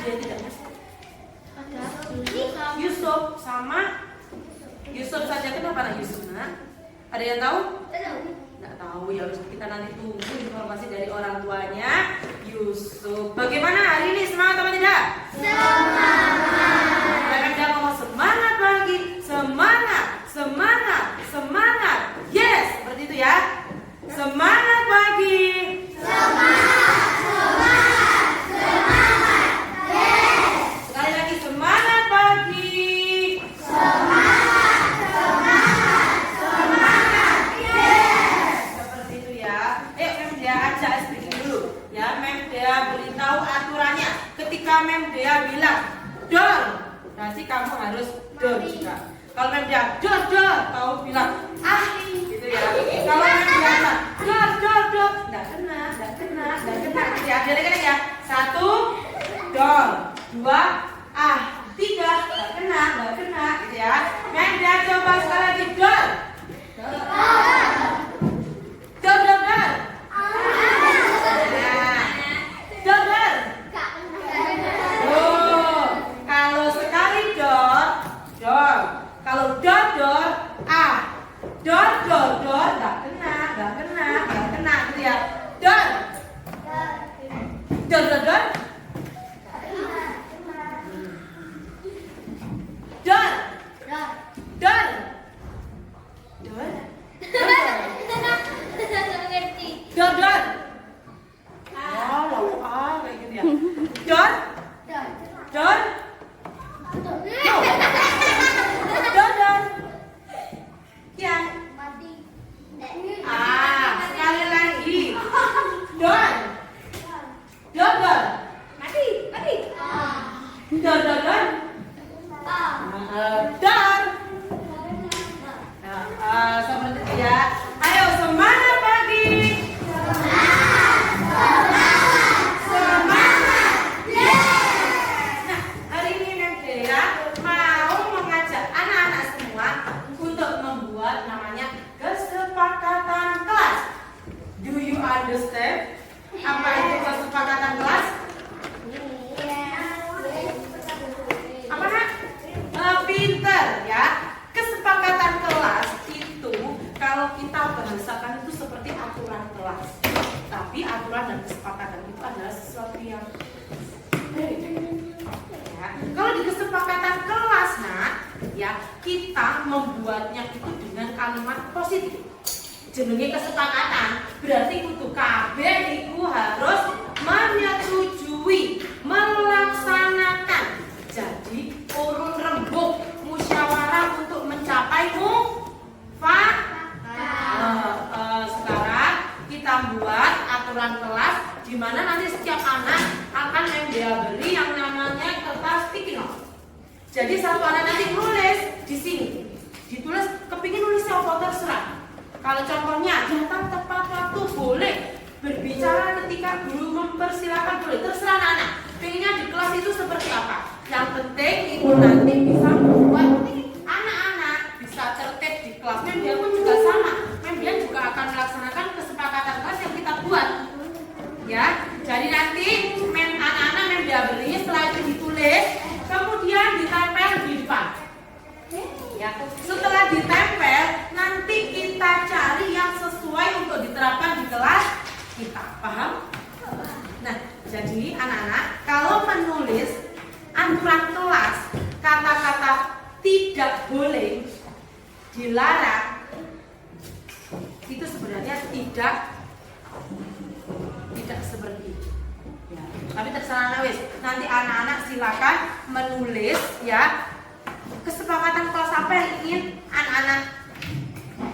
aja tidak mas? Ada Yusuf sama Yusuf saja, kenapa anak Yusuf nak? Ada yang tahu? Nggak tahu, ya harus kita nanti tunggu informasi dari orang tuanya Yusuf. Bagaimana hari ini, semangat apa tidak? Semangat. Mereka ngomong semangat pagi, semangat, semangat, semangat. Yes, seperti itu ya. Semangat pagi. Semangat, semangat, semangat. Yes. Sekali lagi semangat pagi. Semangat, semangat, semangat. Yes. Seperti itu ya. Mem Dea ajak speaking dulu. Ya, Mem Dea beritahu aturannya. Ketika Mem Dea bilang dor, berarti kamu harus dor juga. Kalau Mem Dea dor, kamu bilang gitu ya. Kalau Mem Dea dor, nggak kena. Gitu ya. Jadi ya. 1 dor, 2 3 nggak kena. Gitu ya. Mem Dea coba sekali lagi dor. Dor. Dor. Oh, kalau sekali dor. Kalau dor, dor, nggak kena, gitu ya. Dor. Dor. Dor. Oh, kayak gitu ya. Dor. Ya. Sekali lagi. Dor. Mati. Dor. Dor. Seperti itu ya. Ayo semangat pagi. Semangat. Nah, hari ini Mem Dea mau mengajak anak-anak semua untuk membuat namanya kesepakatan kelas. Do you understand? Apa itu kesepakatan kelas? Apa nak? Pinter ya. Kesepakatan kelas itu kalau kita bahasakan itu seperti aturan kelas. Tapi aturan dan kesepakatan itu adalah sesuatu yang ya. Kalau di kesepakatan kelas nak, ya kita membuatnya itu dengan kalimat positif. Jenenge kesepakatan berarti kudu kabeh iku harus menyetujui, melaksanakan. Jadi urun rembuk musyawarah untuk mencapai sekarang kita buat aturan kelas di mana nanti setiap anak akan Mem Dea beri yang namanya kertas sticky note. Jadi satu anak nanti nulis di sini, ditulis kepingin nulis apa terserah. Kalau contohnya datang tepat waktu boleh, berbicara ketika guru mempersilakan boleh, terserah anak. Pengennya di kelas itu seperti apa? Yang penting itu nanti bisa membuat anak-anak bisa tertib di kelas. Mem Dea pun juga sama. Mem Dea juga akan melaksanakan kesepakatan kelas yang kita buat. Ya, jadi nanti anak-anak Mem Dea beri setelah itu ditulis, kemudian ditempel di depan. Ya, setelah ditempel, nanti kita cari yang sesuai untuk diterapkan di kelas kita. Paham? Nah, jadi anak-anak kalau menulis aturan kelas, kata-kata tidak boleh, dilarang, itu sebenarnya tidak seperti itu. Ya, tapi terserah wis. Nanti anak-anak silakan menulis ya kesepakatan kelas apa yang ingin anak-anak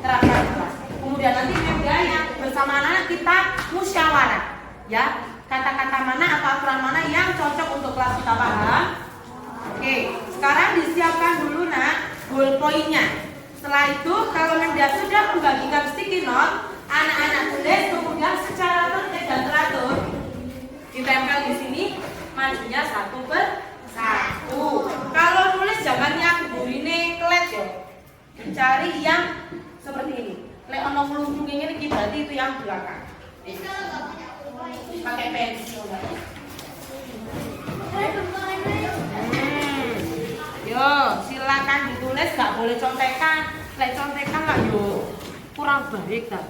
terapkan di kelas. Kemudian nanti Mem Dea bersama anak-anak kita musyawarah ya, kata-kata mana atau aturan mana yang cocok untuk kelas kita, paham? Oke, sekarang disiapkan dulu nak ballpoint-nya. Setelah itu kalau Mem Dea sudah membagikan sticky note, anak-anak tulis kemudian secara tertib dan teratur ditempel di sini, majunya 1 per 1. Kalau nulis jangan yang burine kelet yo. Cari yang seperti ini. Lek ono melungkung ini berarti itu yang belakang. Pakai pensil. gak boleh contekan. Lek contekan lah yo kurang baik dah.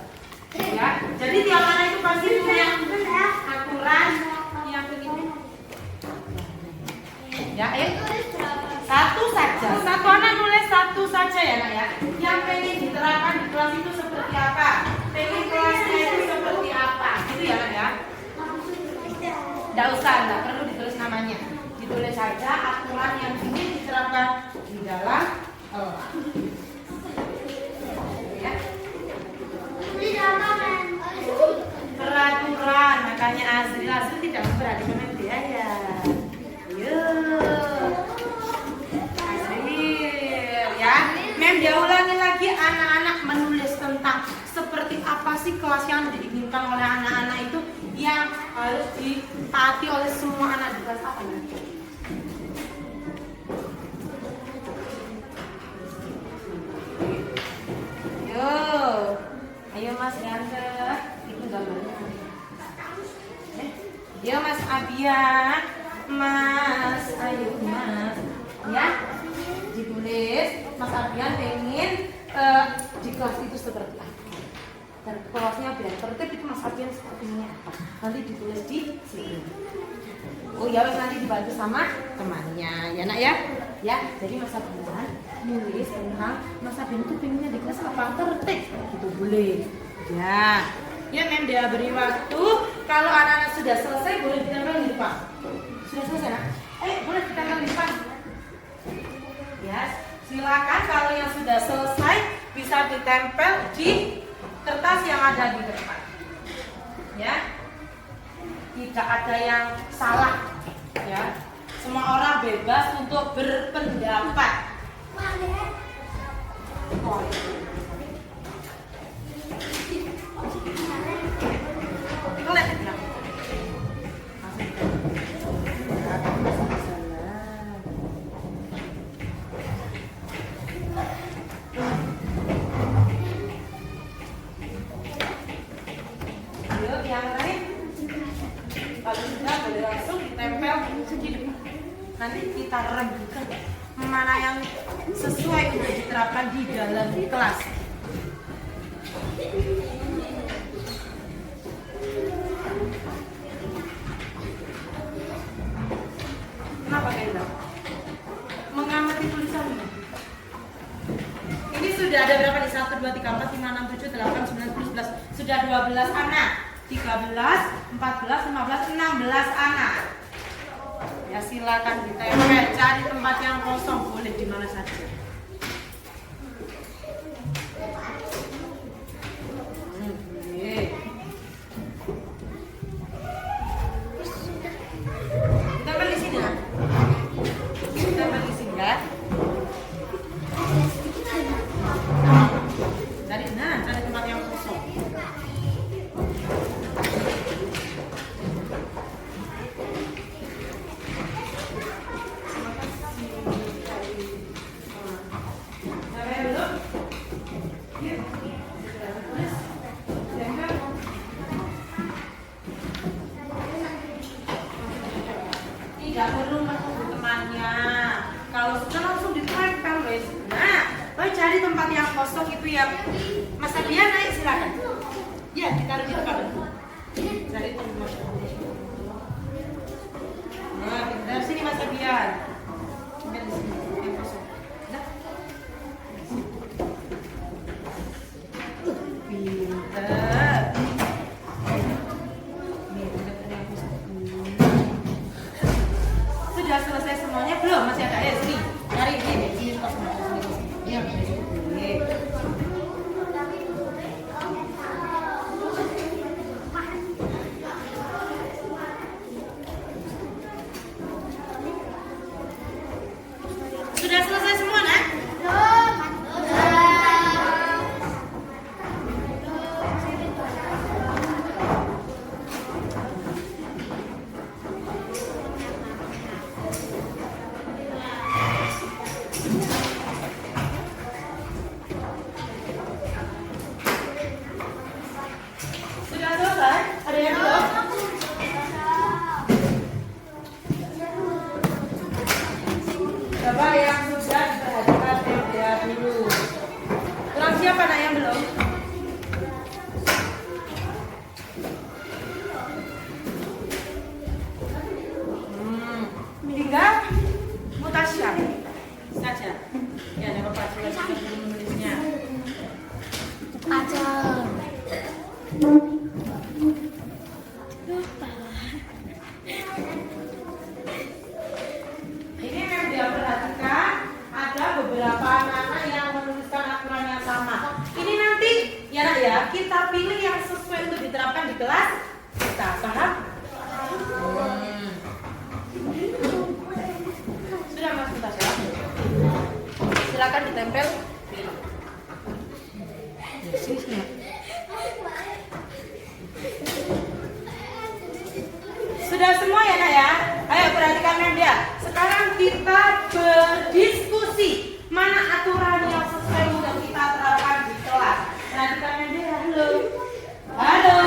Ya, jadi tiap anak itu pasti punya aturan yang begini. Ya, satu saja. Satu anak nulis satu saja ya nak ya. Yang pengen diterapkan di kelas itu seperti apa? Pengen kelasnya itu seperti apa? Gitu ya nak ya. Tidak usah, tidak perlu ditulis namanya. Ditulis saja aturan yang ingin diterapkan di dalam kelas. Ya. Peraturan, makanya Azril tidak berani dengan biaya. Azril, ya. Mem dia ulangi lagi anak-anak menulis tentang seperti apa sih kelas yang diinginkan oleh anak-anak itu yang harus ditaati oleh semua anak di kelas apa ya? Ayo Mas Gante, itu gambarnya. Yo Mas Abia, Mas, ayo Mas, ya ditulis. Mas Abia pengen di kelas itu seperti apa? Dan kelasnya biar tertib itu Mas Abia sepertinya apa? Nanti ditulis di sini. Oh ya, nanti dibantu sama temannya, ya nak ya. Ya, jadi Mas Abia nulis tentang Mas Abia itu pengennya di kelas apa? Tertib, gitu boleh. Ya, ya Mem dia beri waktu. Kalau anak-anak sudah selesai boleh ditempel di depan. Sudah selesai nak? Boleh ditempel di depan. Ya, silakan kalau yang sudah selesai bisa ditempel di kertas yang ada di depan. Ya, tidak ada yang salah. Ya, semua orang bebas untuk berpendapat. Oh, yang lain kalau sudah boleh langsung ditempel di depan. Nanti kita rembukan mana yang sesuai untuk diterapkan di dalam kelas. Kenapa Kendra? Mengamati tulisan ini. Ini sudah ada berapa nih? 1, 2, 3, 4, 5, 6, 7, 8, 9, 10, 11. Sudah 12 anak. 13, 14, 15, 16 anak. Ya silakan ditempel, cari tempat yang kosong, boleh di mana saja. Ditempel di sini ya. Ditempel di sini ya. Cari tempat yang kosong. Tidak perlu menunggu temannya. Kalau sudah langsung ditempel, wes. Nah, cari tempat yang kosong itu yang Mas Adrian naik silakan. Ya, ditaruh di depan. Cari tempat. Nah, dari sini Mas Adrian. Dari sini yang kosong. Nah. Pinter. Sudah selesai semuanya belum? Masih ada ya sini. Cari ini kosong. Ini sudah selesai semua, nak? Sudah selesai? Ada yang belum? Coba yang sudah diperhatikan siapa nak yang belum? Hingga mutasi saja. Ya, ada apa-apa juga belum menulisnya. Aja. Ini memang dia perhatikan ada beberapa anak-anak yang menuliskan aturan yang sama. Ini nanti ya nak ya, kita pilih yang sesuai untuk diterapkan di kelas kita. Paham? Sudah Mas Mutasya? Silakan ditempel. Sini. Sudah semua ya nak ya? Ayo perhatikan media. Sekarang kita berdiskusi mana aturan yang sesuai untuk kita terapkan di kelas. Perhatikan media. Halo. Halo.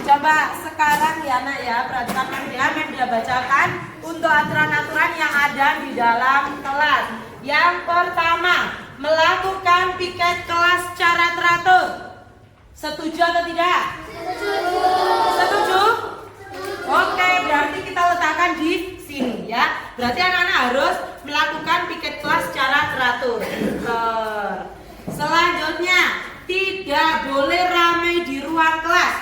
Coba sekarang ya nak ya, perhatikan media bacakan untuk aturan-aturan yang ada di dalam kelas. Yang pertama, melakukan piket kelas secara teratur. Setuju atau tidak? Setuju? Oke, berarti kita letakkan di sini ya. Berarti anak-anak harus melakukan piket kelas secara teratur. Selanjutnya, tidak boleh ramai di ruang kelas.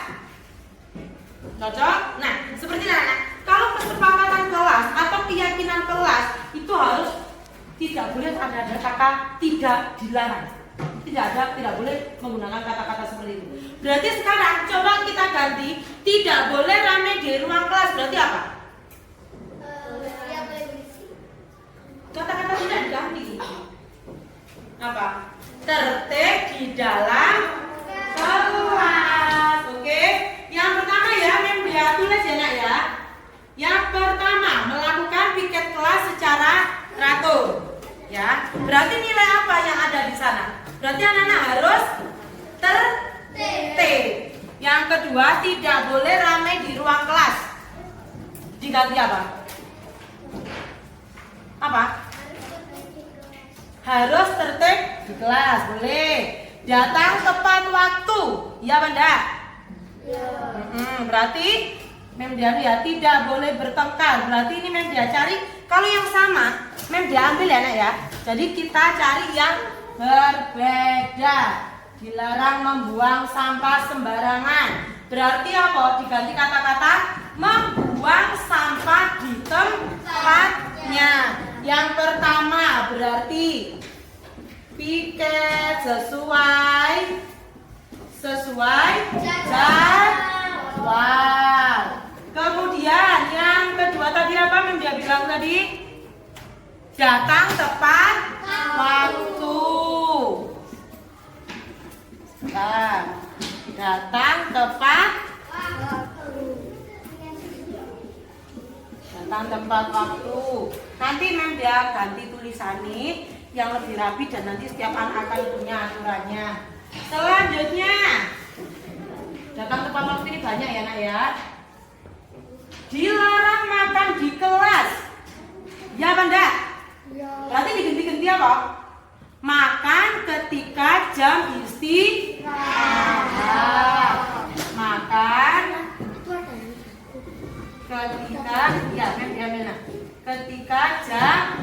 Cocok? Nah, seperti ini anak-anak. Kalau kesepakatan kelas atau keyakinan kelas itu harus tidak boleh ada kata tidak dilarang. Tidak boleh menggunakan kata-kata seperti itu. Berarti sekarang coba kita ganti tidak boleh ramai di ruang kelas. Berarti apa? Kata-kata tidak diganti. Apa? Tertib di dalam kelas. Oke. Yang pertama ya, dia tulis ya nak ya. Yang pertama, melakukan piket kelas secara teratur. Ya. Berarti nilai apa yang ada di sana? Berarti anak-anak harus tertib. Yang kedua, tidak boleh ramai di ruang kelas. Diganti apa? Apa? Harus tertib di kelas, boleh. Datang tepat waktu, ya benda? Berarti dia ya tidak boleh bertengkar. Berarti ini dia cari kalau yang sama, dia ambil ya nak ya. Jadi kita cari yang berbeda. Dilarang membuang sampah sembarangan. Berarti apa? Diganti kata-kata membuang sampah di tempatnya. Yang pertama berarti piket sesuai jadwal. Kemudian yang kedua tadi apa yang dia bilang tadi? Datang tepat waktu. Datang tepat waktu. Nanti dia ganti tulisannya yang lebih rapi dan nanti setiap anak akan punya aturannya. Selanjutnya, datang tepat waktu ini banyak ya nak ya. Dilarang makan di kelas. Ya benda? Berarti diganti-ganti apa? Makan ketika jam istirahat. Makan ketika jam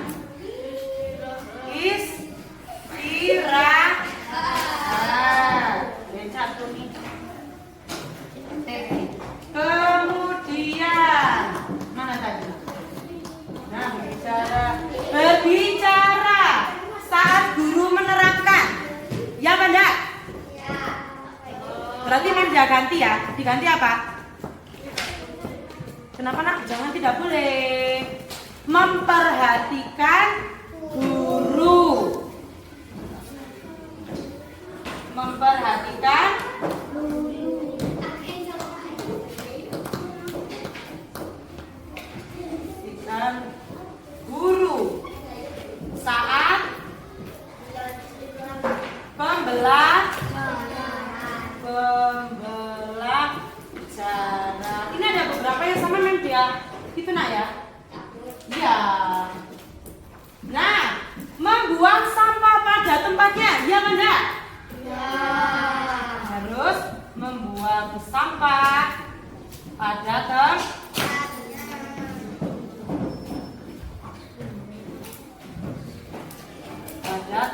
istirahat. Kemudian mana tadi? Nah, berbicara saat guru menerangkan. Ya benda? Berarti dia ganti ya. Diganti apa? Kenapa nak? Jangan tidak boleh. Memperhatikan guru. Memperhatikan guru saat pembelajaran. Ini ada beberapa yang sama dia. Itu nak ya? Iya. Nah, membuang sampah pada pada tempatnya, ya kan enggak? Harus membuang sampah pada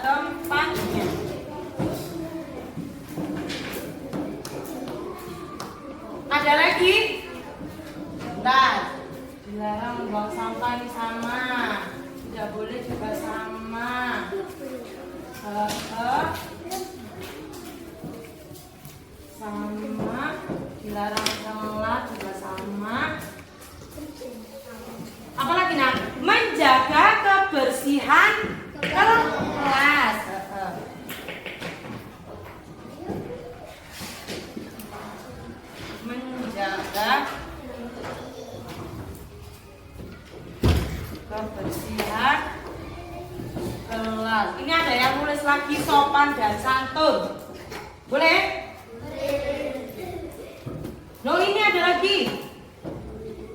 tempatnya. Ada lagi? Bentar. Dilarang membuang sampah ini sama. Tidak boleh juga sama. Sama. Dilarang telat juga sama. Apalagi nak? Menjaga kebersihan kelas. Menjaga kebersihan kelas. Ini ada yang nulis lagi sopan dan santun. Boleh? Loh, ini ada lagi.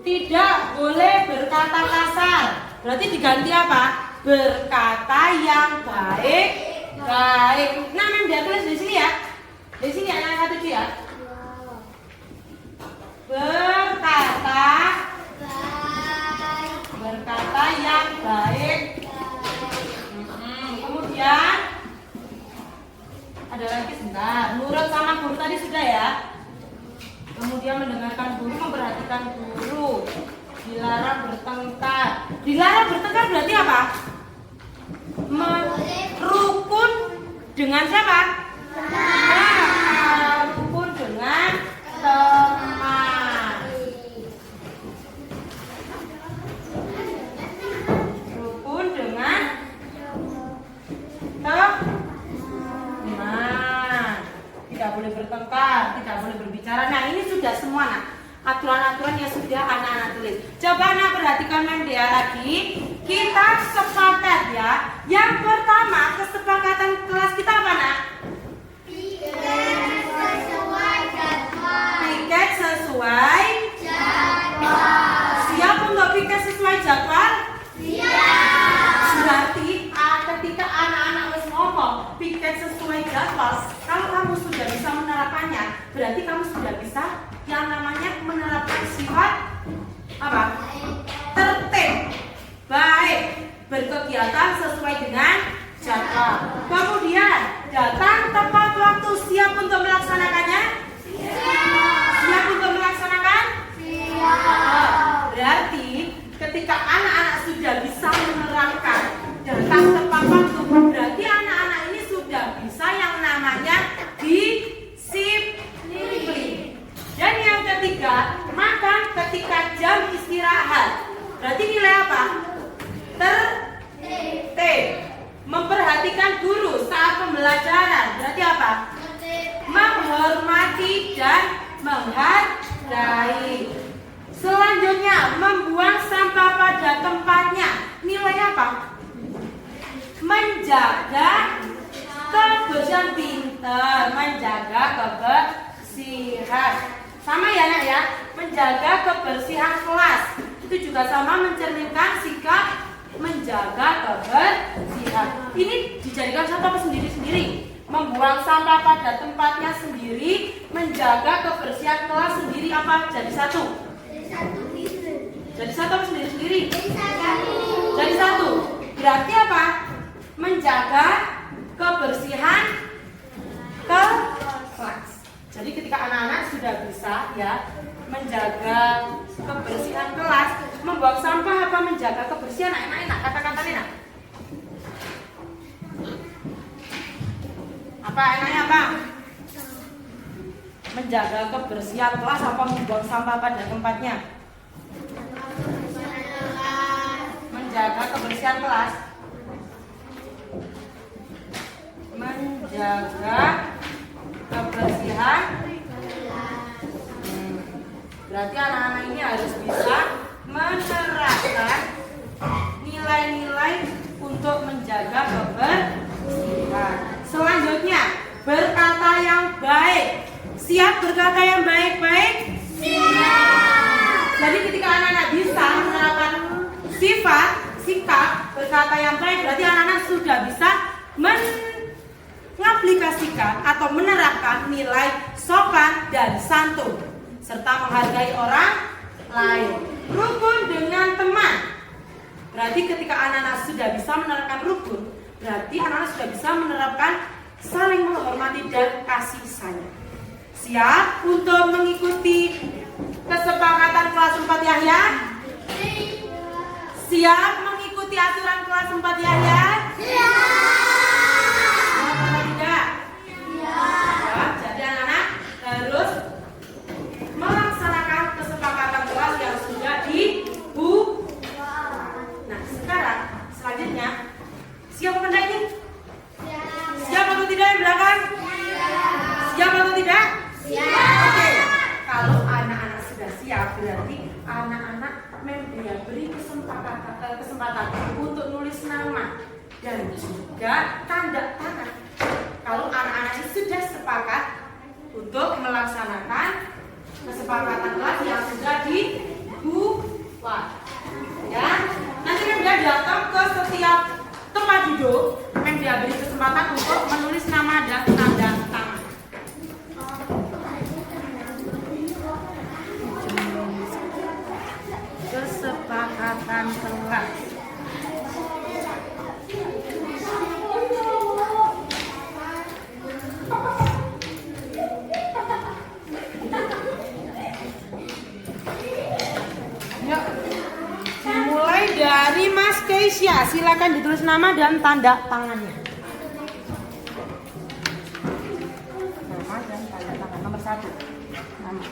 Tidak boleh berkata kasar. Berarti diganti apa? Berkata yang baik. Nah, dia tulis di sini ya. Di sini anak satu ya. Berkata yang baik. Kemudian ada lagi sebentar. Nurut sama guru tadi sudah ya. Kemudian mendengarkan guru, memperhatikan guru. Dilarang bertengkar. Dilarang bertengkar berarti apa? Rukun dengan siapa? Rukun dengan teman. Rukun dengan teman. Tidak boleh bertengkar, tidak boleh berbicara. Nah, ini sudah semua nak. Aturan-aturan yang sudah anak-anak tulis. Coba anak perhatikan Mendia lagi. Kita sepakat ya. Yang pertama, kesepakatan kelas kita apa nak? Piket sesuai jadwal. Siap untuk piket sesuai jadwal? Siap. Berarti ketika anak-anak harus ngomong piket sesuai jadwal, kalau kamu sudah bisa menerapkannya, berarti kamu sudah bisa yang namanya menerapkan sifat apa? Tertib, baik, berkegiatan sesuai dengan jadwal. Kemudian datang tepat waktu, siap untuk melaksanakannya? Siap untuk melaksanakan? Siap. Berarti ketika anak-anak sudah bisa menerapkan datang tepat waktu, berarti anak-anak ini sudah bisa yang namanya disiplin. Dan yang ketiga, makan ketika jam istirahat. Berarti nilai apa? Tertib. Memperhatikan guru saat pembelajaran. Berarti apa? Menghormati dan menghargai. Selanjutnya, membuang sampah pada tempatnya. Nilai apa? Menjaga kebersihan, pintar. Menjaga kebersihan. Sama ya nak ya, menjaga kebersihan kelas. Itu juga sama mencerminkan sikap menjaga kebersihan. Ini dijadikan contoh apa sendiri-sendiri. Membuang sampah pada tempatnya sendiri, menjaga kebersihan kelas sendiri apa? Jadi satu. Jadi satu apa sendiri-sendiri? Jadi satu. Berarti apa? Menjaga kebersihan kelas. Jadi ketika anak-anak sudah bisa ya menjaga kebersihan kelas, membuang sampah apa menjaga kebersihan, enak-enak kata-katanya enak. Apa enaknya apa? Menjaga kebersihan kelas apa membuang sampah pada tempatnya? Menjaga kebersihan kelas. Menjaga kebersihan. Berarti anak-anak ini harus bisa menerapkan nilai-nilai untuk menjaga kebersihan. Selanjutnya, berkata yang baik. Siap berkata yang baik-baik? Siap. Jadi ketika anak-anak bisa menerapkan sifat, sikap berkata yang baik, berarti anak-anak sudah bisa mengimplementasikan atau menerapkan nilai sopan dan santun serta menghargai orang lain. Rukun dengan teman. Berarti ketika anak-anak sudah bisa menerapkan rukun, berarti anak-anak sudah bisa menerapkan saling menghormati dan kasih sayang. Siap untuk mengikuti kesepakatan kelas 4 Yahya? Siap mengikuti aturan kelas 4 Yahya? Siap. Tidak? Siap. Jadi anak-anak harus melaksanakan kesepakatan kelas yang sudah dibuat. Nah, sekarang selanjutnya siap apa enggak ini? Siap atau tidak yang belakang? Siap atau tidak? Oke. Kalau anak-anak sudah siap, berarti anak-anak dia beri kesempatan untuk nulis nama dan juga tanda tangan. Kalau anak-anak ini sudah sepakat untuk melaksanakan kesepakatan kelas yang sudah dibuat, ya. Nanti dia datang ke setiap tempat duduk, dia beri kesempatan untuk menulis nama dan tanda tangan. Kesepakatan kelas. Yuk, dimulai dari Mas Keisha. Silakan ditulis nama dan tanda tangannya. Nama dan tanda tangan nomor 1. Nama.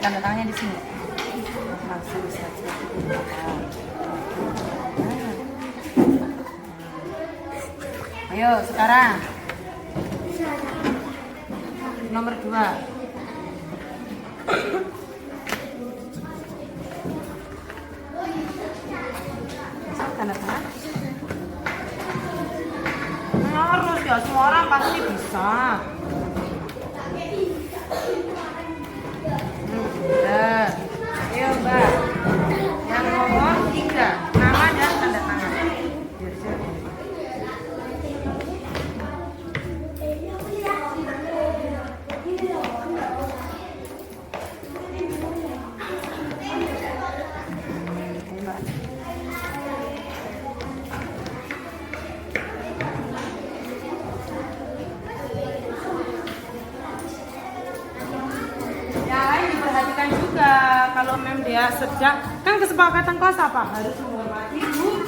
Tanda tangannya di sini. Langsung saja. Ayo sekarang. Nomor 2. Tanda tangan. Harus ya, semua orang pasti bisa. Ayo Mbak, yang nomor 3, nama dan tanda tangan. Juga kalau dia sedang kan kesepakatan kelas apa harus menghormati guru.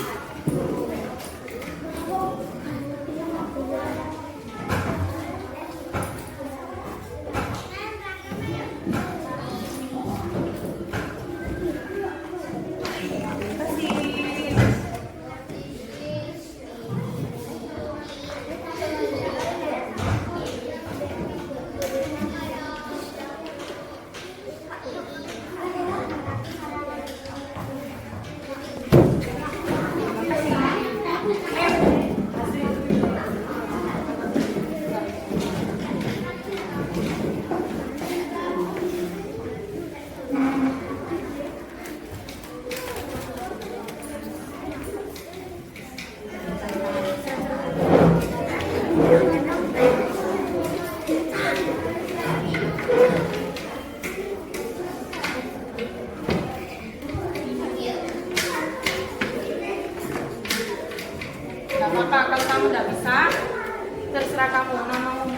Gak apa-apa kalau kamu gak bisa, terserah kamu. Namamu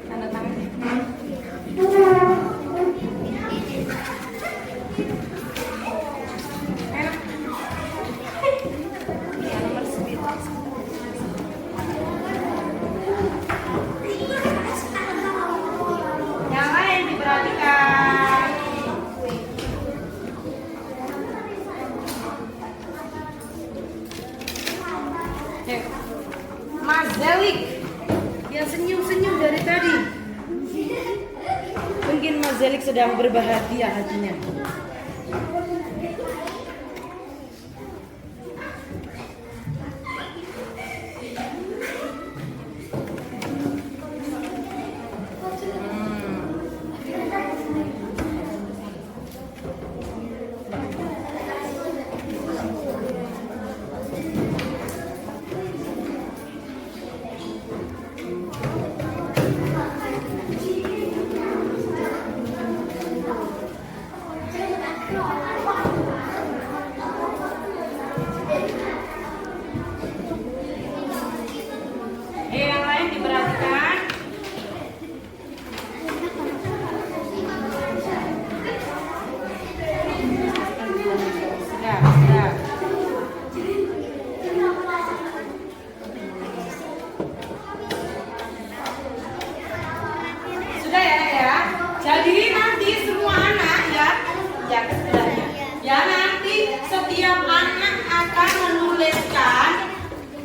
tanda tangan. Yang lain diperhatikan. Mas Zelik yang senyum-senyum dari tadi. Mungkin Mas Zelik sedang berbahagia hatinya. setiap anak akan menuliskan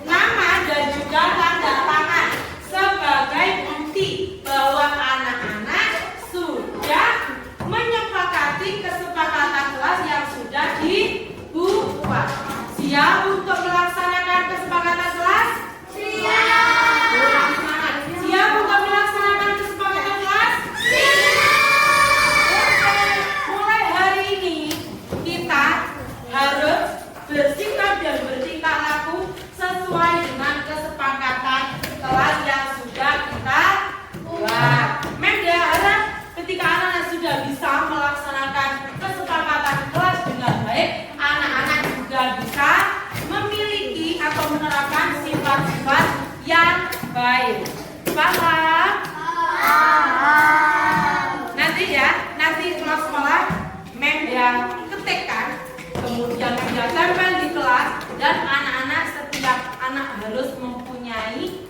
nama dan juga tanda tangan sebagai bukti bahwa anak-anak sudah menyepakati kesepakatan kelas yang sudah dibuat. Siap untuk melaksanakan kesepakatan kelas? Siap. Siap untuk melaksanakan kesepakatan kelas? Mulai hari ini kita harus bersikap dan bertingkah laku sesuai dengan kesepakatan kelas yang sudah kita buat. Memda harap ketika anak-anak sudah bisa melaksanakan kesepakatan kelas dengan baik, anak-anak juga bisa memiliki atau menerapkan sifat-sifat yang baik. Paham? Nanti kelas sekolah Memda ketikkan, kemudian Memda tempel di kelas, dan anak-anak setiap anak harus mempunyai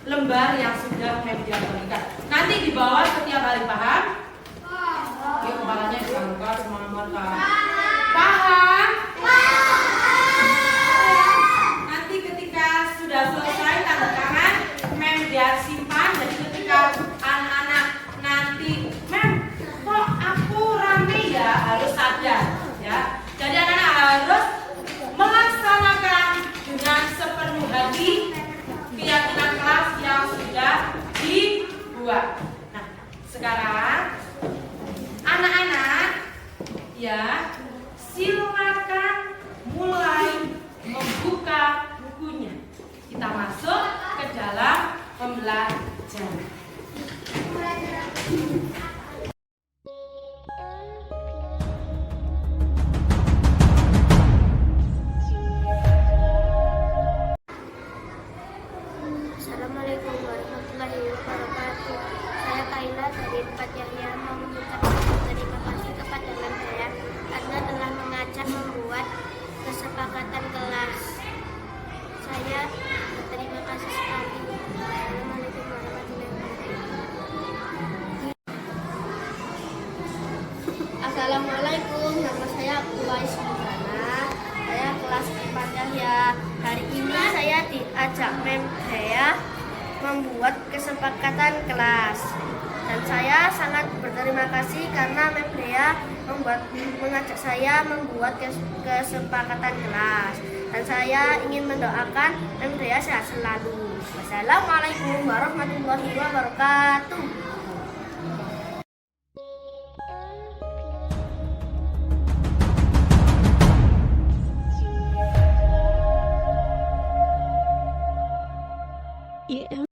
lembar yang sudah Memda berikan. Nanti di bawah setiap hari, paham? Yuk kepalanya diangkat semangat. Paham? Nanti ketika sudah selesai tanda tangan, Memda simpan. Jadi ketika anak-anak nanti, Mem, kok aku rame ya, harus sadar ya. Jadi anak-anak harus melaksanakan dengan sepenuh hati keyakinan kelas yang sudah dibuat. Nah, sekarang anak-anak ya, silakan mulai membuka bukunya. Kita masuk ke dalam pembelajaran. Assalamualaikum warahmatullahi wabarakatuh. Saya Kaila dari Tempat Yahya mau mengucapkan terima kasih kepada Memda karena telah mengajak membuat kesepakatan kelas. Saya berterima kasih sekali. Assalamualaikum warahmatullahi wabarakatuh. Assalamualaikum, nama saya Abdullah Ismana. Saya kelas 4 Yahya. Hari ini saya diajak Memda membuat kesepakatan kelas, dan saya sangat berterima kasih karena Memda mengajak saya membuat kesepakatan kelas, dan saya ingin mendoakan Memda sehat selalu. Wassalamualaikum warahmatullahi wabarakatuh.